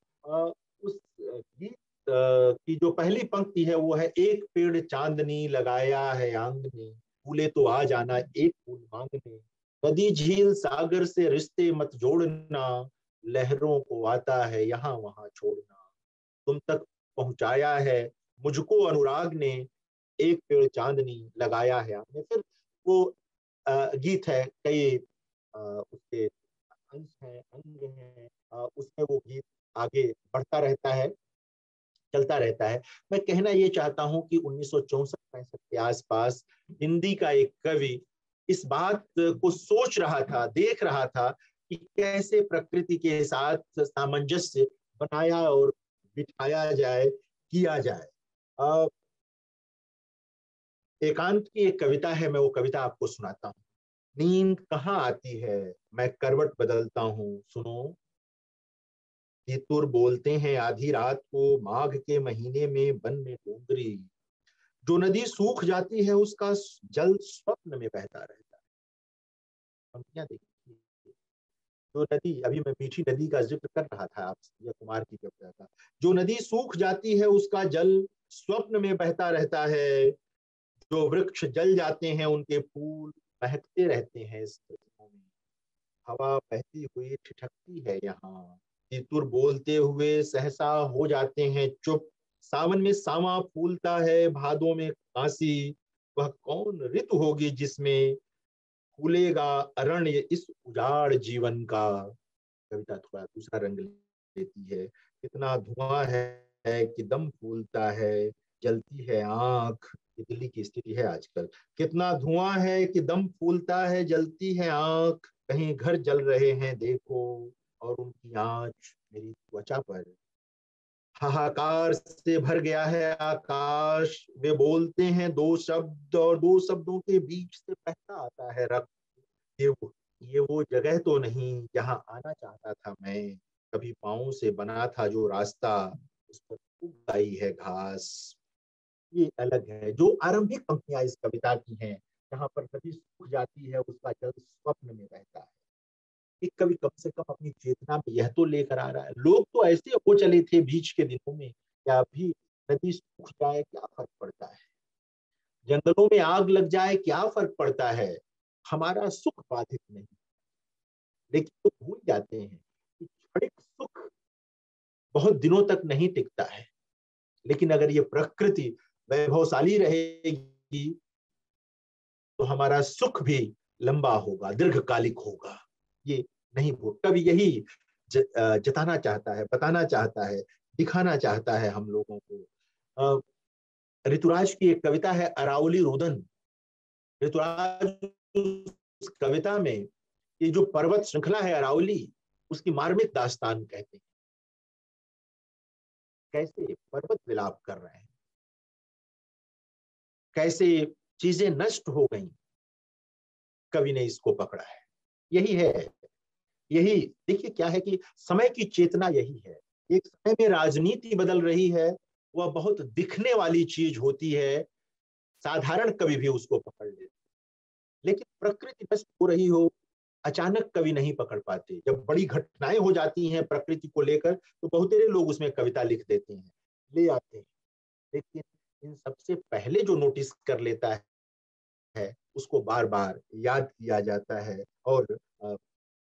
उस गीत की जो पहली पंक्ति है वो है, एक पेड़ चांदनी लगाया है आंगने, फूले तो आ जाना एक फूल मांगने, नदी झील सागर से रिश्ते मत जोड़ना, लहरों को आता है यहाँ वहां छोड़ना, तुम तक पहुंचाया है मुझको अनुराग ने, एक पेड़ चांदनी लगाया है आपने। फिर वो गीत है, कई उसके अंश हैं, अंग हैं, उसमें वो गीत आगे बढ़ता रहता है, चलता रहता है। मैं कहना ये चाहता हूं कि 1964-65 के आसपास हिंदी का एक कवि इस बात को सोच रहा था, देख रहा था कि कैसे प्रकृति के साथ सामंजस्य बनाया और बिठाया जाए, किया जाए। एकांत की एक कविता है, मैं वो कविता आपको सुनाता हूँ। नींद कहाँ आती है, मैं करवट बदलता हूँ सुनो, ये तुर बोलते हैं आधी रात को, माघ के महीने में वन में डोंगरी, जो नदी सूख जाती है उसका जल स्वप्न में बहता रहता है। पंक्तियां देखिए, जो नदी, अभी मैं मीठी नदी का जिक्र कर रहा था आपसे, ये कुमार की कविता था। जो नदी सूख जाती है उसका जल स्वप्न में बहता रहता है, जो वृक्ष जल जाते हैं उनके फूल महकते रहते हैं इस पृथ्वी में, हवा बहती हुई ठिठकती है यहाँ, तितुर बोलते हुए सहसा हो जाते हैं चुप, सावन में सामा फूलता है भादों में कांसी, वह कौन ऋतु होगी जिसमें फूलेगा अरण्य इस उजाड़ जीवन का। कविता थोड़ा दूसरा रंग लेती है। कितना धुआं है कि दम फूलता है, जलती है आंख, ये दिल्ली की स्थिति है आजकल। कितना धुआं है कि दम फूलता है, जलती है आंख, कहीं घर जल रहे हैं देखो, और उनकी आंच मेरी त्वचा पर। हाहाकार से भर गया है आकाश, वे बोलते हैं दो शब्द और दो शब्दों के बीच से बहता आता है रक्त। ये ये वो जगह तो नहीं जहां आना चाहता था मैं, कभी पाँव से बना था जो रास्ता, उस पर उग आई है घास। ये अलग है। जो आरंभिक पंक्तियां इस कविता की हैं, जहां पर नदी सूख जाती है, उसका जल स्वप्न में रहता है। एक कवि कम से कम अपनी चेतना में यह तो लेकर आ रहा है। लोग तो ऐसे हो चले थे बीच के दिनों में, क्या अभी नदी सूख जाए क्या फर्क पड़ता है, जंगलों में आग लग जाए क्या फर्क पड़ता है, हमारा सुख बाधित नहीं। लेकिन तो भूल जाते हैं कि क्षणिक सुख बहुत दिनों तक नहीं टिकता है। लेकिन अगर ये प्रकृति वैभवशाली रहेगी तो हमारा सुख भी लंबा होगा, दीर्घकालिक होगा। ये नहीं भूल, कभी यही जताना चाहता है, बताना चाहता है, दिखाना चाहता है हम लोगों को। ऋतुराज की एक कविता है अरावली रुदन। ऋतुराज उस कविता में ये जो पर्वत श्रृंखला है अरावली, उसकी मार्मिक दास्तान कहते हैं। कैसे पर्वत विलाप कर रहे हैं, कैसे चीजें नष्ट हो गई, कवि ने इसको पकड़ा है। यही है, यही देखिए क्या है कि समय की चेतना यही है। एक समय में राजनीति बदल रही है, वह बहुत दिखने वाली चीज होती है, साधारण कवि भी उसको पकड़ लेते। लेकिन प्रकृति नष्ट हो रही हो, अचानक कवि नहीं पकड़ पाते। जब बड़ी घटनाएं हो जाती हैं प्रकृति को लेकर, तो बहुतेरे लोग उसमें कविता लिख देते हैं, ले आते हैं। लेकिन इन सबसे पहले जो नोटिस कर लेता है, उसको बार बार याद किया जाता है और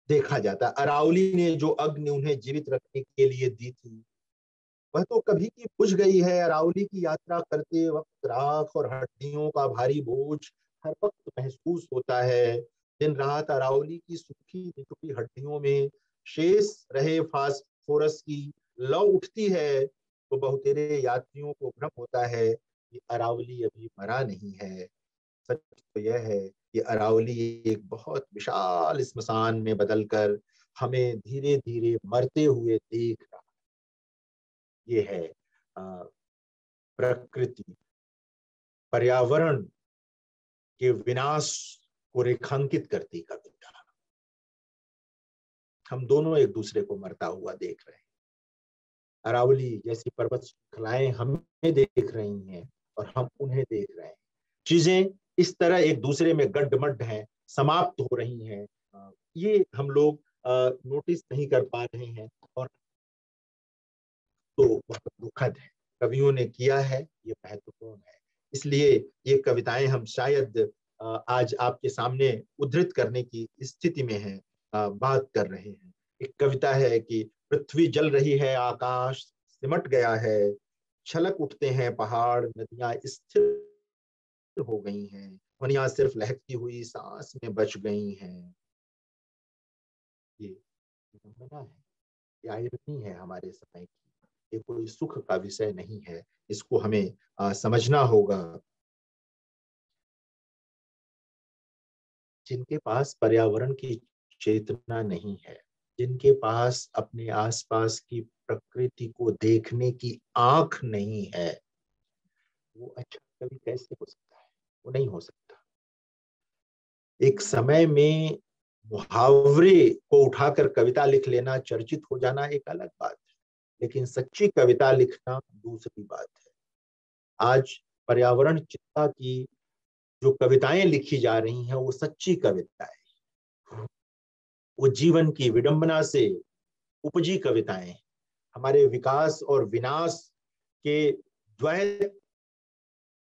देखा जाता है। अरावली ने जो अग्नि उन्हें जीवित रखने के लिए दी थी, वह तो कभी की बुझ गई है। अरावली की यात्रा करते वक्त राख और हड्डियों का भारी बोझ हर वक्त महसूस होता है। दिन रात अरावली की सूखी निचुकी हड्डियों में शेष रहे फास्फोरस की लौ उठती है, तो बहुतेरे यात्रियों को भ्रम होता है कि अरावली अभी मरा नहीं है। सच तो यह है कि अरावली एक बहुत विशाल स्मशान में बदलकर हमें धीरे धीरे मरते हुए देख रहा। ये है प्रकृति, पर्यावरण के विनाश को रेखांकित करती कविता। हम दोनों एक दूसरे को मरता हुआ देख रहे हैं। अरावली जैसी पर्वत श्रृंखलाएं हमें देख रही हैं और हम उन्हें देख रहे हैं। चीजें इस तरह एक दूसरे में गड्ढमड्ढ हैं, समाप्त हो रही हैं। ये हम लोग नोटिस नहीं कर पा रहे हैं, और तो बहुत दुखद है। कवियों ने किया है, ये महत्वपूर्ण है। इसलिए ये कविताएं हम शायद आज आपके सामने उद्धृत करने की स्थिति में हैं, बात कर रहे हैं। एक कविता है कि पृथ्वी जल रही है, आकाश सिमट गया है, छलक उठते हैं पहाड़, नदियां स्थिर हो गई हैं, ध्वनियां सिर्फ लहकती हुई सांस में बच गई हैं। ये विडंबना है, ये आयरनी है हमारे समय की। ये कोई सुख का विषय नहीं है, इसको हमें समझना होगा। जिनके पास पर्यावरण की चेतना नहीं है, जिनके पास अपने आसपास की प्रकृति को देखने की आंख नहीं है, वो अच्छा कवि कैसे हो सकता है? वो नहीं हो सकता। एक समय में मुहावरे को उठाकर कविता लिख लेना, चर्चित हो जाना एक अलग बात है, लेकिन सच्ची कविता लिखना दूसरी बात है। आज पर्यावरण चिंता की जो कविताएं लिखी जा रही हैं, वो सच्ची कविताएं, वो जीवन की विडंबना से उपजी कविताएं, हमारे विकास और विनाश के द्वैत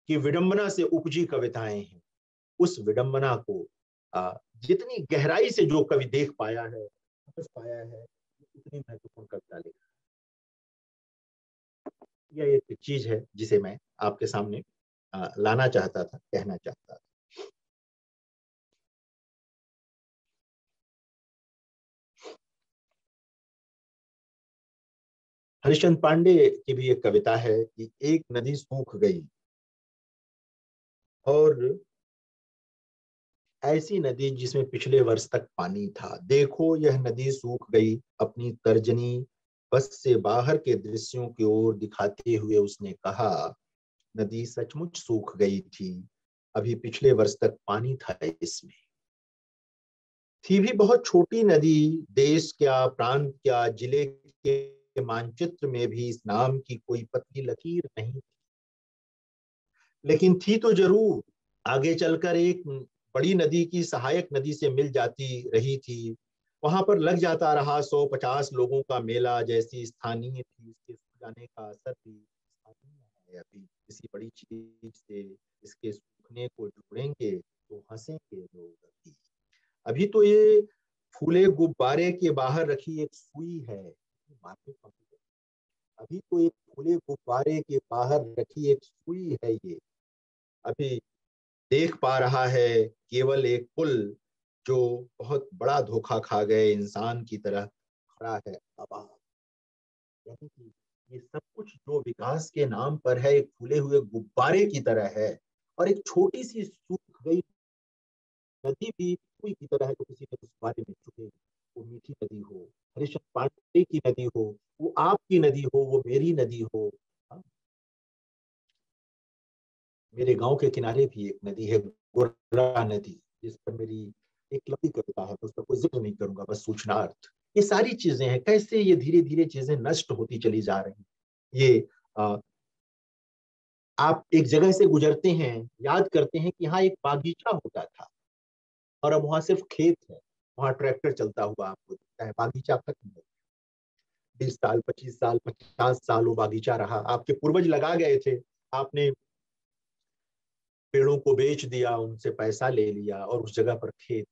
की विडंबना से उपजी कविताएं हैं। उस विडंबना को जितनी गहराई से जो कवि देख पाया है, समझ पाया है, उतनी महत्वपूर्ण कविता लिखा। यह एक चीज है जिसे मैं आपके सामने लाना चाहता था, कहना चाहता था। हरिश्चंद्र पांडे की भी एक कविता है कि एक नदी सूख गई, और ऐसी नदी जिसमें पिछले वर्ष तक पानी था, देखो यह नदी सूख गई, अपनी तर्जनी बस से बाहर के दृश्यों की ओर दिखाते हुए उसने कहा, नदी सचमुच सूख गई थी, अभी पिछले वर्ष तक पानी था इसमें। थी भी बहुत छोटी नदी, देश क्या, प्रांत क्या, जिले के मानचित्र में भी इस नाम की कोई पतली लकीर नहीं, लेकिन थी तो जरूर। आगे चलकर एक बड़ी नदी की सहायक नदी से मिल जाती रही थी। वहां पर लग जाता रहा 150 लोगों का मेला, जैसी स्थानीय थी इसके सूख जाने का असर भी स्थानीय है। अभी किसी बड़ी चीज से इसके सूखने को जोड़ेंगे तो हंसेंगे लोग। अभी अभी तो ये फूले गुब्बारे के बाहर रखी एक सुई है। अभी तो एक फूले गुब्बारे के बाहर रखी एक सुई है ये। अभी देख पा रहा है केवल एक पुल, जो बहुत बड़ा धोखा खा गए इंसान की तरह खड़ा है आबाद। यानी कि ये सब कुछ जो विकास के नाम पर है, एक फूले हुए गुब्बारे की तरह है। और एक छोटी सी सूख गई नदी भी कोई की तरह है, जो किसी ने उस बारे में चुके। वो मीठी नदी हो, हरीश पांडे की नदी हो, वो आपकी नदी हो, वो मेरी नदी हो। हाँ, मेरे गांव के किनारे भी एक नदी है, गोरा नदी, जिस पर मेरी एक लंबी कविता है, तो उसका कोई जिक्र नहीं करूंगा, बस सूचनार्थ। ये सारी चीजें हैं, कैसे ये धीरे धीरे चीजें नष्ट होती चली जा रही हैं। ये आप एक जगह से गुजरते हैं, याद करते हैं कि यहाँ एक बागीचा होता था, और अब वहां सिर्फ खेत है। वहां ट्रैक्टर चलता हुआ आपको दिखता है, बागीचा खत्म हो। 20 साल, 25 साल, 50 साल वो बागीचा रहा, आपके पूर्वज लगा गए थे। आपने पेड़ों को बेच दिया, उनसे पैसा ले लिया, और उस जगह पर खेत।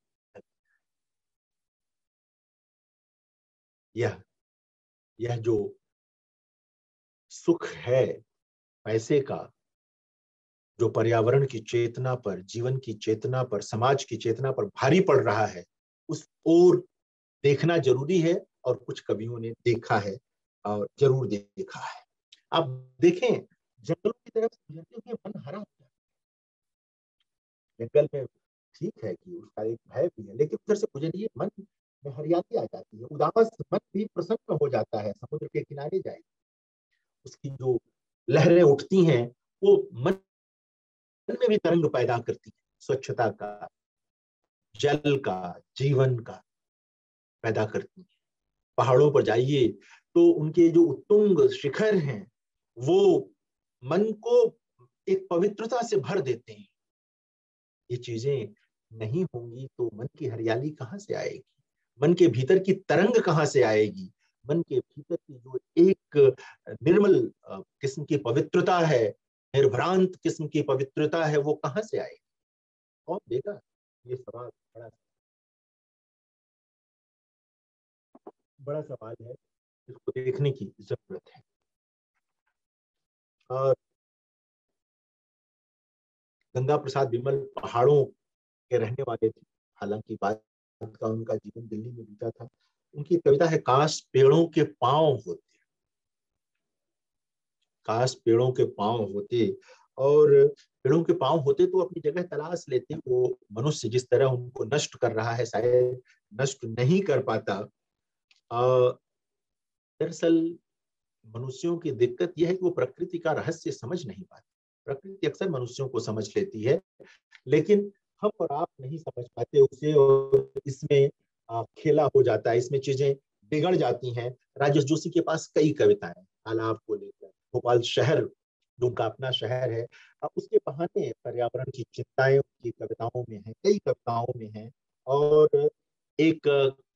यह यह जो सुख है पैसे का, जो पर्यावरण की चेतना पर, जीवन की चेतना पर, समाज की चेतना पर भारी पड़ रहा है, उस ओर देखना जरूरी है। और कुछ कवियों ने देखा है, और जरूर देखा है। आप देखें, जंगलों की तरफ गुजरते हुए मन हरा होता है। जंगल में ठीक है कि उसका एक भय भी है, लेकिन उधर से गुजरिए, मन में हरियाली आ जाती है, उदास मन भी प्रसन्न हो जाता है। समुद्र के किनारे जाए, उसकी जो लहरें उठती हैं, वो मन में भी तरंग पैदा करती है, स्वच्छता का, जल का, जीवन का पैदा करती है। पहाड़ों पर जाइए तो उनके जो उत्तुंग शिखर हैं, वो मन को एक पवित्रता से भर देते हैं। ये चीजें नहीं होंगी तो मन की हरियाली कहाँ से आएगी, मन के भीतर की तरंग कहाँ से आएगी, मन के भीतर की जो एक निर्मल किस्म की पवित्रता है, निर्भ्रांत किस्म की पवित्रता है, वो कहाँ से आएगी, कौन देगा? ये सवाल बड़ा बड़ा सवाल है, इसको देखने की जरूरत है। और गंगा प्रसाद विमल पहाड़ों के रहने वाले थे, हालांकि बाद का उनका जीवन दिल्ली में बीता था। उनकी कविता है, काश पेड़ों के पांव होते, काश पेड़ों के पांव होते। और पेड़ों के पांव होते तो अपनी जगह तलाश लेते। वो मनुष्य जिस तरह उनको नष्ट कर रहा है, शायद नष्ट नहीं कर पाता। दरअसल मनुष्यों की दिक्कत यह है कि वो प्रकृति का रहस्य समझ नहीं पाते। प्रकृति अक्सर मनुष्यों को समझ लेती है, लेकिन हम और आप नहीं समझ पाते उसे, और इसमें खेला हो जाता है, इसमें चीजें बिगड़ जाती हैं। राजेश जोशी के पास कई कविताएं तालाब को लेकर, भोपाल शहर जो उनका अपना शहर है, उसके बहाने पर्यावरण की चिंताएं उनकी कविताओं में है, कई कविताओं में है। और एक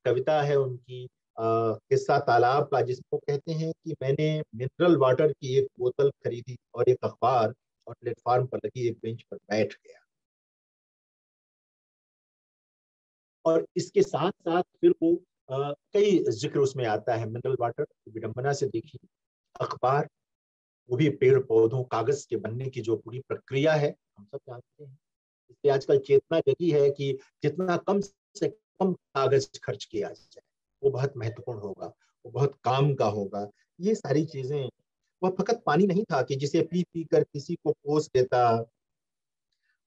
कविता है उनकी, किस्सा तालाब का, जिसको कहते हैं कि मैंने मिनरल वाटर की एक बोतल खरीदी और एक अखबार, और प्लेटफॉर्म पर लगी एक बेंच पर बैठ गया। और इसके साथ साथ फिर वो कई जिक्र उसमें आता है, मिनरल वाटर विडंबना से देखिए, अखबार, वो भी पेड़ पौधों कागज के बनने की जो पूरी प्रक्रिया है, हम सब जानते हैं। इसलिए आजकल चेतना जगी है कि जितना कम से कम कागज खर्च किया जाए, वो बहुत महत्वपूर्ण होगा, वो बहुत काम का होगा। ये सारी चीजें, वह फकत पानी नहीं था कि जिसे पी पी कर किसी को कोस देता,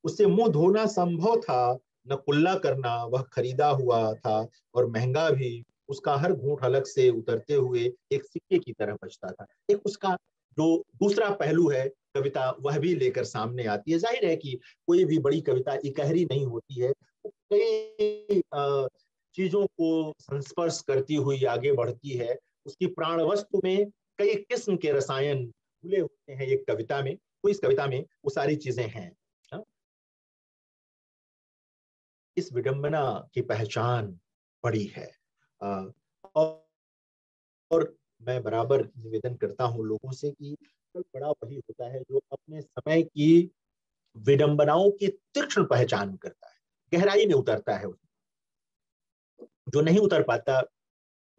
उससे मुंह धोना संभव था, न कुल्ला करना, वह खरीदा हुआ था और महंगा भी। उसका हर घूंट अलग से उतरते हुए एक सिक्के की तरह बचता था। एक उसका जो दूसरा पहलू है कविता, वह भी लेकर सामने आती है। जाहिर है कि कोई भी बड़ी कविता इकहरी नहीं होती है, कई चीजों को संस्पर्श करती हुई आगे बढ़ती है। उसकी प्राण वस्तु में कई किस्म के रसायन घुले होते हैं एक कविता में, तो इस कविता में वो सारी चीजें हैं। हाँ? इस विडंबना की पहचान बड़ी है। और मैं बराबर निवेदन करता हूँ लोगों से कि बड़ा वही होता है जो अपने समय की विडंबनाओं की तीक्ष्ण पहचान करता है, गहराई में उतरता है। जो नहीं उतर पाता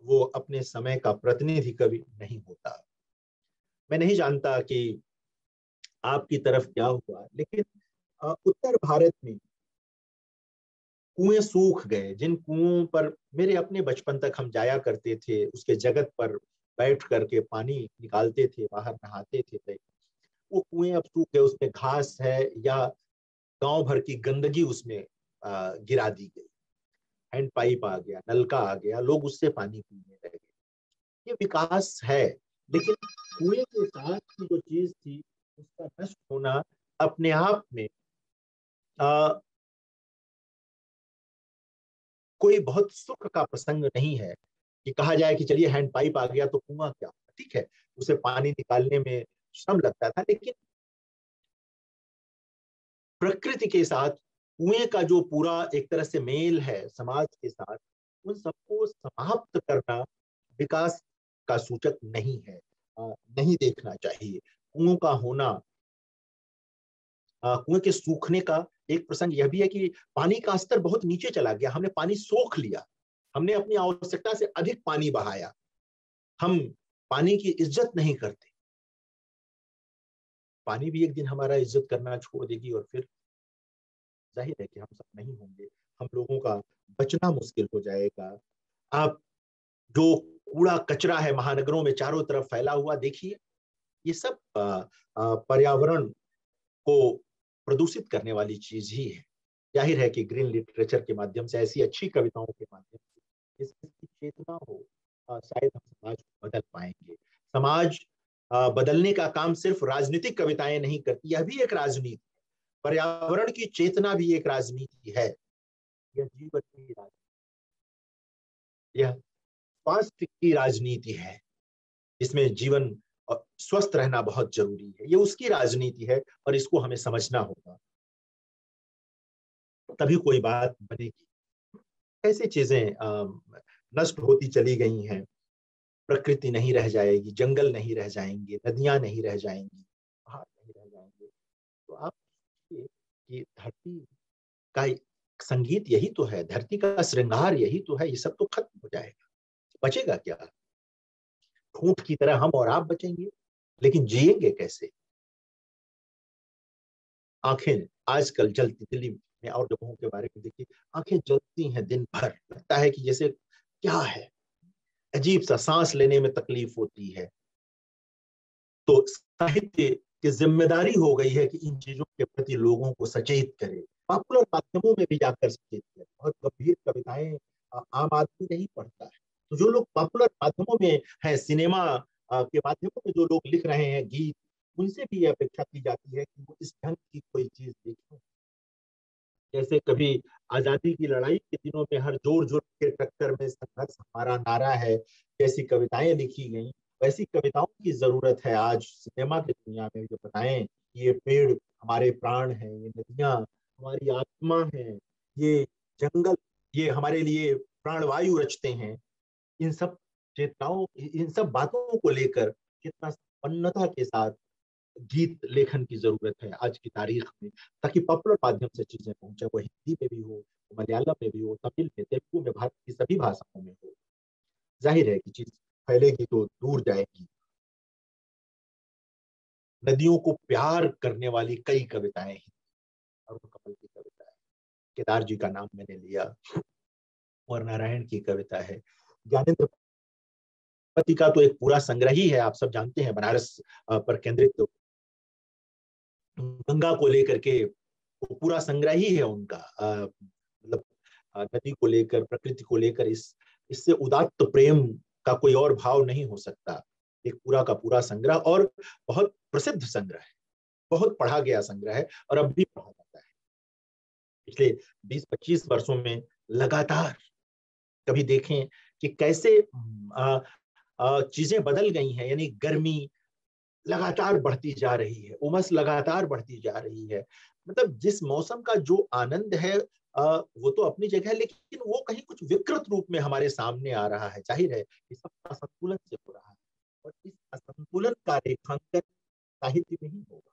वो अपने समय का प्रतिनिधि कवि नहीं होता। मैं नहीं जानता कि आपकी तरफ क्या हुआ, लेकिन उत्तर भारत में कुएं सूख गए। जिन कुओं पर मेरे अपने बचपन तक हम जाया करते थे, उसके जगत पर बैठ करके पानी निकालते थे, बाहर नहाते थे, वो कुएं अब सूख गए। उसमें घास है या गांव भर की गंदगी उसमें गिरा दी गई। हैंड पाइप आ गया, नलका आ गया, लोग उससे पानी पीने लगे। ये विकास है, लेकिन कुएं के साथ की जो चीज थी उसका नष्ट होना अपने आप में आ, कोई बहुत सुख का प्रसंग नहीं है कि कहा जाए कि चलिए हैंड पाइप आ गया तो कुआं क्या होगा। ठीक है, उसे पानी निकालने में श्रम लगता था, लेकिन प्रकृति के साथ कुएं का जो पूरा एक तरह से मेल है समाज के साथ, उन सबको समाप्त करना विकास का सूचक नहीं है। नहीं देखना चाहिए। कुओं का होना, कुएं के सूखने का एक प्रसंग यह भी है कि पानी का स्तर बहुत नीचे चला गया। हमने पानी सोख लिया, हमने अपनी आवश्यकता से अधिक पानी बहाया। हम पानी की इज्जत नहीं करते। पानी भी एक दिन हमारा इज्जत करना छोड़ देगी और फिर जाहिर है कि हम सब नहीं होंगे। हम लोगों का बचना मुश्किल हो जाएगा। आप जो कूड़ा कचरा है महानगरों में चारों तरफ फैला हुआ देखिए, ये सब पर्यावरण को प्रदूषित करने वाली चीज ही है। जाहिर है कि ग्रीन लिटरेचर के माध्यम से, ऐसी अच्छी कविताओं के माध्यम से इसकी चेतना हो, शायद हम समाज को बदल पाएंगे। समाज बदलने का काम सिर्फ राजनीतिक कविताएं नहीं करती, यह भी एक राजनीति। पर्यावरण की चेतना भी एक राजनीति है। यह जीवन की राजनीति, यह स्वास्थ्य की राजनीति है, इसमें जीवन स्वस्थ रहना बहुत जरूरी है। ये उसकी राजनीति है और इसको हमें समझना होगा, तभी कोई बात बनेगी। ऐसी चीजें नष्ट होती चली गई हैं। प्रकृति नहीं रह जाएगी, जंगल नहीं रह जाएंगे, नदियां नहीं रह जाएंगी, पहाड़ नहीं रह जाएंगे। तो आप सोचिए कि धरती का संगीत यही तो है, धरती का श्रृंगार यही तो है। ये सब तो खत्म हो जाएगा, बचेगा क्या? ठूंठ की तरह हम और आप बचेंगे, लेकिन जिएंगे कैसे? आंखें आजकल जलती, दिल्ली में और जगहों के बारे में देखिए, आंखें जलती हैं दिन भर। लगता है कि जैसे क्या है, अजीब सा, सांस लेने में तकलीफ होती है। तो साहित्य की जिम्मेदारी हो गई है कि इन चीजों के प्रति लोगों को सचेत करे, पॉपुलर माध्यमों में भी जाकर सचेत करे। बहुत गंभीर कविताएं आम आदमी नहीं पढ़ता है, तो जो लोग पॉपुलर माध्यमों में है, सिनेमा के माध्यमों में जो लोग लिख रहे हैं गीत, उनसे भी यह अपेक्षा की जाती है कि वो इस ढंग की कोई चीज देखें। जैसे कभी आजादी की लड़ाई के दिनों में हर जोर जोर के टक्कर में संघर्ष हमारा नारा है, जैसी कविताएं लिखी गई, वैसी कविताओं की जरूरत है आज सिनेमा की दुनिया में, जो बताएं कि ये पेड़ हमारे प्राण हैं, ये नदियां हमारी आत्मा है, ये जंगल ये हमारे लिए प्राणवायु रचते हैं। इन सब चेतनाओं, इन सब बातों को लेकर कितना संपन्नता के साथ गीत लेखन की जरूरत है आज की तारीख में, ताकि पॉपुलर माध्यम से चीजें पहुंचे। वो हिंदी में भी हो, मलयालम में भी हो, तमिल में, तेलुगु में, भारत की सभी भाषाओं में हो। जाहिर है कि चीज फैलेगी तो दूर जाएगी। नदियों को प्यार करने वाली कई कविताएं हैं, अरुण कमल की कविता है, केदार जी का नाम मैंने लिया, और नारायण की कविता है, ज्ञानेन्द्र पति का तो एक पूरा संग्रह ही है। आप सब जानते हैं, बनारस पर केंद्रित गंगा को लेकर के वो पूरा संग्रह ही है उनका। मतलब नदी को लेकर, प्रकृति को लेकर, इस इससे उदात्त प्रेम का कोई और भाव नहीं हो सकता। एक पूरा का पूरा संग्रह, और बहुत प्रसिद्ध संग्रह है, बहुत पढ़ा गया संग्रह है, और अब भी पढ़ा जाता है। पिछले 20-25 वर्षों में लगातार कभी देखें कि कैसे चीजें बदल गई हैं, यानी गर्मी लगातार बढ़ती जा रही है, उमस लगातार बढ़ती जा रही है। मतलब जिस मौसम का जो आनंद है वो तो अपनी जगह है, लेकिन वो कहीं कुछ विकृत रूप में हमारे सामने आ रहा है। जाहिर है ये सब असंतुलन से हो रहा है, और इस असंतुलन का रेखांकन साहित्य में ही होगा,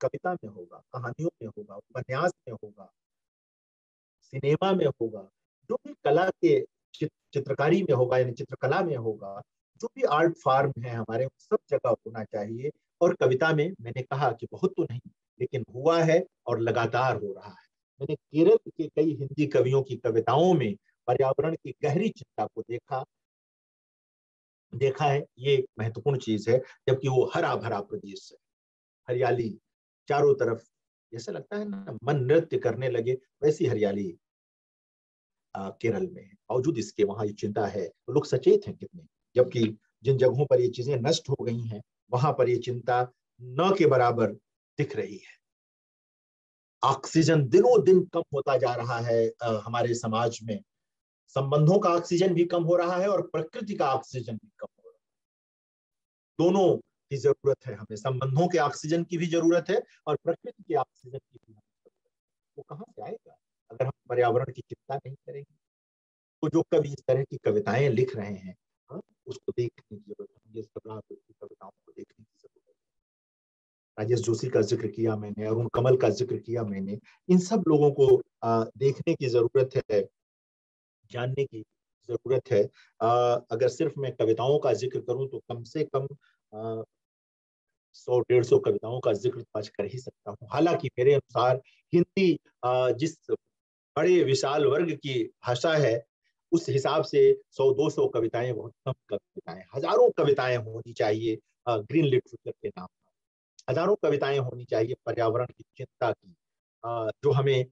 कविता में होगा, कहानियों में होगा, उपन्यास में होगा, सिनेमा में होगा, जो भी कला के चित्रकारी में होगा, यानी चित्रकला में होगा, जो भी आर्ट फॉर्म है हमारे, सब जगह होना चाहिए। और कविता में मैंने कहा कि बहुत तो नहीं, लेकिन हुआ है और लगातार हो रहा है। मैंने केरल के कई हिंदी कवियों की कविताओं में पर्यावरण की गहरी चिंता को देखा है। ये एक महत्वपूर्ण चीज है, जबकि वो हरा भरा प्रदेश है, हरियाली चारों तरफ, जैसे लगता है ना मन नृत्य करने लगे, वैसी हरियाली केरल में है। बावजूद इसके वहां ये चिंता है, तो लोग सचेत हैं कितने, जबकि जिन जगहों पर ये चीजें नष्ट हो गई हैं वहां पर ये चिंता न के बराबर दिख रही है। ऑक्सीजन दिनों दिन कम होता जा रहा है हमारे समाज में। संबंधों का ऑक्सीजन भी कम हो रहा है और प्रकृति का ऑक्सीजन भी कम हो रहा है। दोनों की जरूरत है हमें, संबंधों के ऑक्सीजन की भी जरूरत है और प्रकृति के ऑक्सीजन की भी जरूरत है। वो कहाँ से आएगा अगर हम पर्यावरण की चिंता नहीं करेंगे? तो जो कवि इस तरह की कविताएं लिख रहे हैं, हाँ, उसको देखने की जरूरत है, मुझे की कविताओं को देखने की जरूरत है। राजेश जोशी का जिक्र किया मैंने, अरुण कमल का जिक्र किया मैंने। इन सब लोगों को देखने की जरूरत है, जानने की जरूरत है। अगर सिर्फ मैं कविताओं का जिक्र करूं तो कम से कम 100-150 कविताओं का जिक्र आज कर ही सकता हूँ। हालांकि मेरे अनुसार हिंदी जिस बड़े विशाल वर्ग की भाषा है, उस हिसाब से 100-200 कविताएं बहुत कम कविताएं, हजारों कविताएं होनी चाहिए ग्रीन लिटरेचर के नाम पर। हजारों कविताएं होनी चाहिए पर्यावरण की चिंता की, जो हमें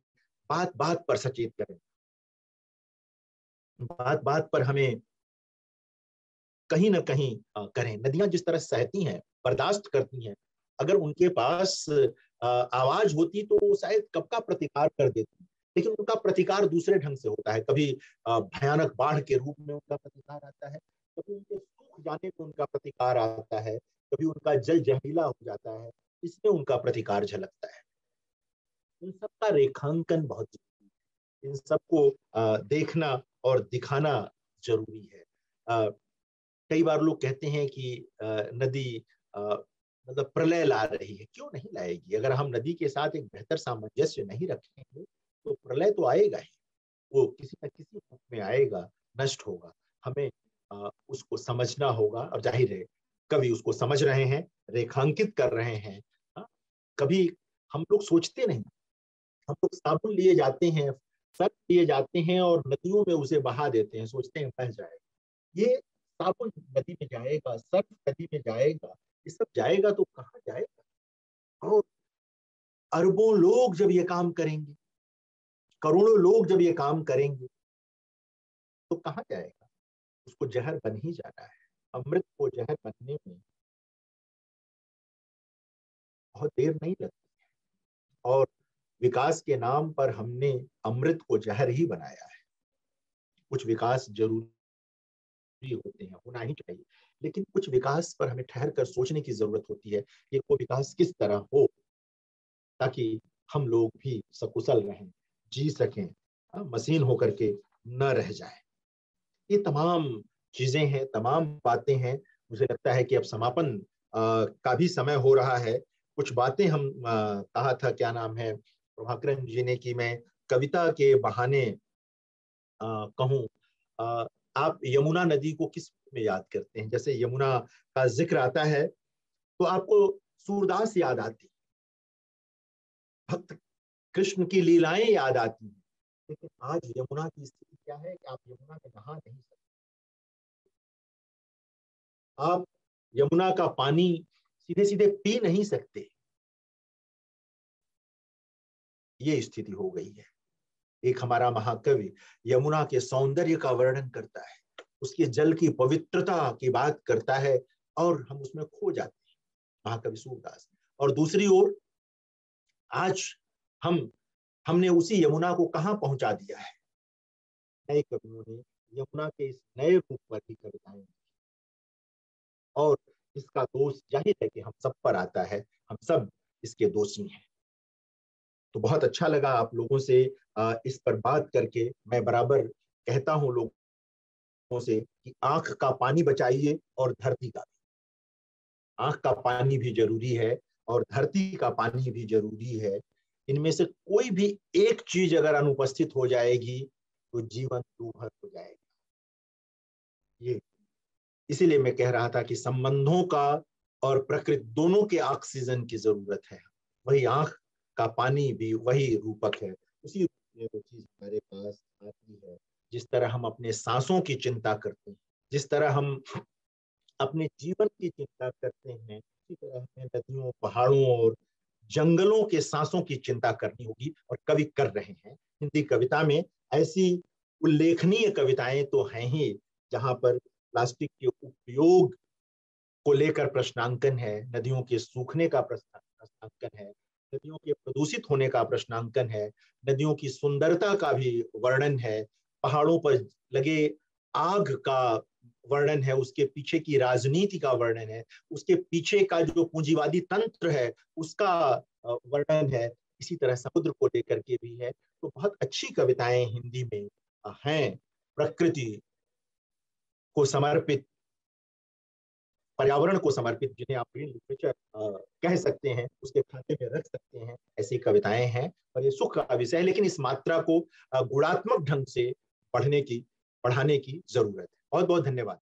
बात बात पर सचेत करें, बात बात पर हमें कहीं ना कहीं करें। नदियां जिस तरह सहती हैं, बर्दाश्त करती हैं, अगर उनके पास आवाज होती तो वो शायद कब का प्रतिकार कर देती, लेकिन उनका प्रतिकार दूसरे ढंग से होता है। कभी भयानक बाढ़ के रूप में उनका प्रतिकार आता है, कभी उनके सूख जाने में उनका प्रतिकार आता है, कभी उनका जल जहरीला हो जाता है, इसमें उनका प्रतिकार झलकता है। इन सबका रेखांकन बहुत जरूरी है, इन सबको देखना और दिखाना जरूरी है। कई बार लोग कहते हैं कि नदी मतलब प्रलय ला रही है। क्यों नहीं लाएगी? अगर हम नदी के साथ एक बेहतर सामंजस्य नहीं रखेंगे तो प्रलय तो आएगा ही, वो किसी न किसी रूप में आएगा, नष्ट होगा। हमें उसको समझना होगा, और जाहिर है कभी उसको समझ रहे हैं, रेखांकित कर रहे हैं। कभी हम लोग सोचते नहीं, हम लोग साबुन लिए जाते हैं, सर्फ लिए जाते हैं और नदियों में उसे बहा देते हैं, सोचते हैं बह जाएगा। ये साबुन नदी में जाएगा, सर्फ नदी में जाएगा, ये सब जाएगा तो कहाँ जाएगा? और अरबों लोग जब ये काम करेंगे, करोड़ों लोग जब ये काम करेंगे, तो कहाँ जाएगा? उसको जहर बन ही जाना है। अमृत को जहर बनने में बहुत देर नहीं लगती, और विकास के नाम पर हमने अमृत को जहर ही बनाया है। कुछ विकास जरूरी होते हैं, होना ही चाहिए, लेकिन कुछ विकास पर हमें ठहर कर सोचने की जरूरत होती है कि वो विकास किस तरह हो ताकि हम लोग भी सकुशल रहें, जी सकें, मशीन होकर के न रह जाए। ये तमाम चीजें हैं, तमाम बातें हैं। मुझे लगता है कि अब समापन का भी समय हो रहा है। कुछ बातें हम कहा था, क्या नाम है, प्रभाकरन जी ने, कि मैं कविता के बहाने कहूँ, आप यमुना नदी को किस में याद करते हैं? जैसे यमुना का जिक्र आता है तो आपको सूरदास याद आती, भक्त कृष्ण की लीलाएं याद आती हैं। लेकिन आज यमुना की स्थिति क्या है कि आप यमुना में नहा नहीं सकते, आप यमुना का पानी सीधे सीधे पी नहीं सकते। ये स्थिति हो गई है। एक हमारा महाकवि यमुना के सौंदर्य का वर्णन करता है, उसके जल की पवित्रता की बात करता है, और हम उसमें खो जाते हैं, महाकवि सूरदास। और दूसरी ओर आज हमने उसी यमुना को कहां पहुंचा दिया है? नए कवियों ने, यमुना के इस नए रूप पर भी कविताएं, और इसका दोष जाहिर है कि हम सब पर आता है, हम सब इसके दोषी हैं। तो बहुत अच्छा लगा आप लोगों से इस पर बात करके। मैं बराबर कहता हूं लोगों से कि आंख का पानी बचाइए और धरती का भी। आंख का पानी भी जरूरी है और धरती का पानी भी जरूरी है। इनमें से कोई भी एक चीज अगर अनुपस्थित हो जाएगी तो जीवन दूभर हो जाएगा। ये इसीलिए मैं कह रहा था कि संबंधों का और प्रकृति दोनों के ऑक्सीजन की जरूरत है। वही आंख का पानी भी वही रूपक है, उसी रूप में वो चीज हमारे पास आती है। जिस तरह हम अपने सांसों की चिंता करते हैं, जिस तरह हम अपने जीवन की चिंता करते हैं, उसी तरह हमें नदियों, पहाड़ों और जंगलों के सांसों की चिंता करनी होगी, और कवि कर रहे हैं। हिंदी कविता में ऐसी उल्लेखनीय कविताएं तो हैं ही, जहां पर प्लास्टिक के उपयोग को लेकर प्रश्नांकन है, नदियों के सूखने का प्रश्नांकन है, नदियों के प्रदूषित होने का प्रश्नांकन है, नदियों की सुंदरता का भी वर्णन है, पहाड़ों पर लगे आग का वर्णन है, उसके पीछे की राजनीति का वर्णन है, उसके पीछे का जो पूंजीवादी तंत्र है उसका वर्णन है। इसी तरह समुद्र को लेकर के भी है। तो बहुत अच्छी कविताएं हिंदी में हैं, प्रकृति को समर्पित, पर्यावरण को समर्पित, जिन्हें आप ग्रीन लिटरेचर कह सकते हैं, उसके खाते में रख सकते हैं। ऐसी कविताएं हैं और ये सुख का विषय है, लेकिन इस मात्रा को गुणात्मक ढंग से पढ़ने की, पढ़ाने की जरूरत है। बहुत बहुत धन्यवाद।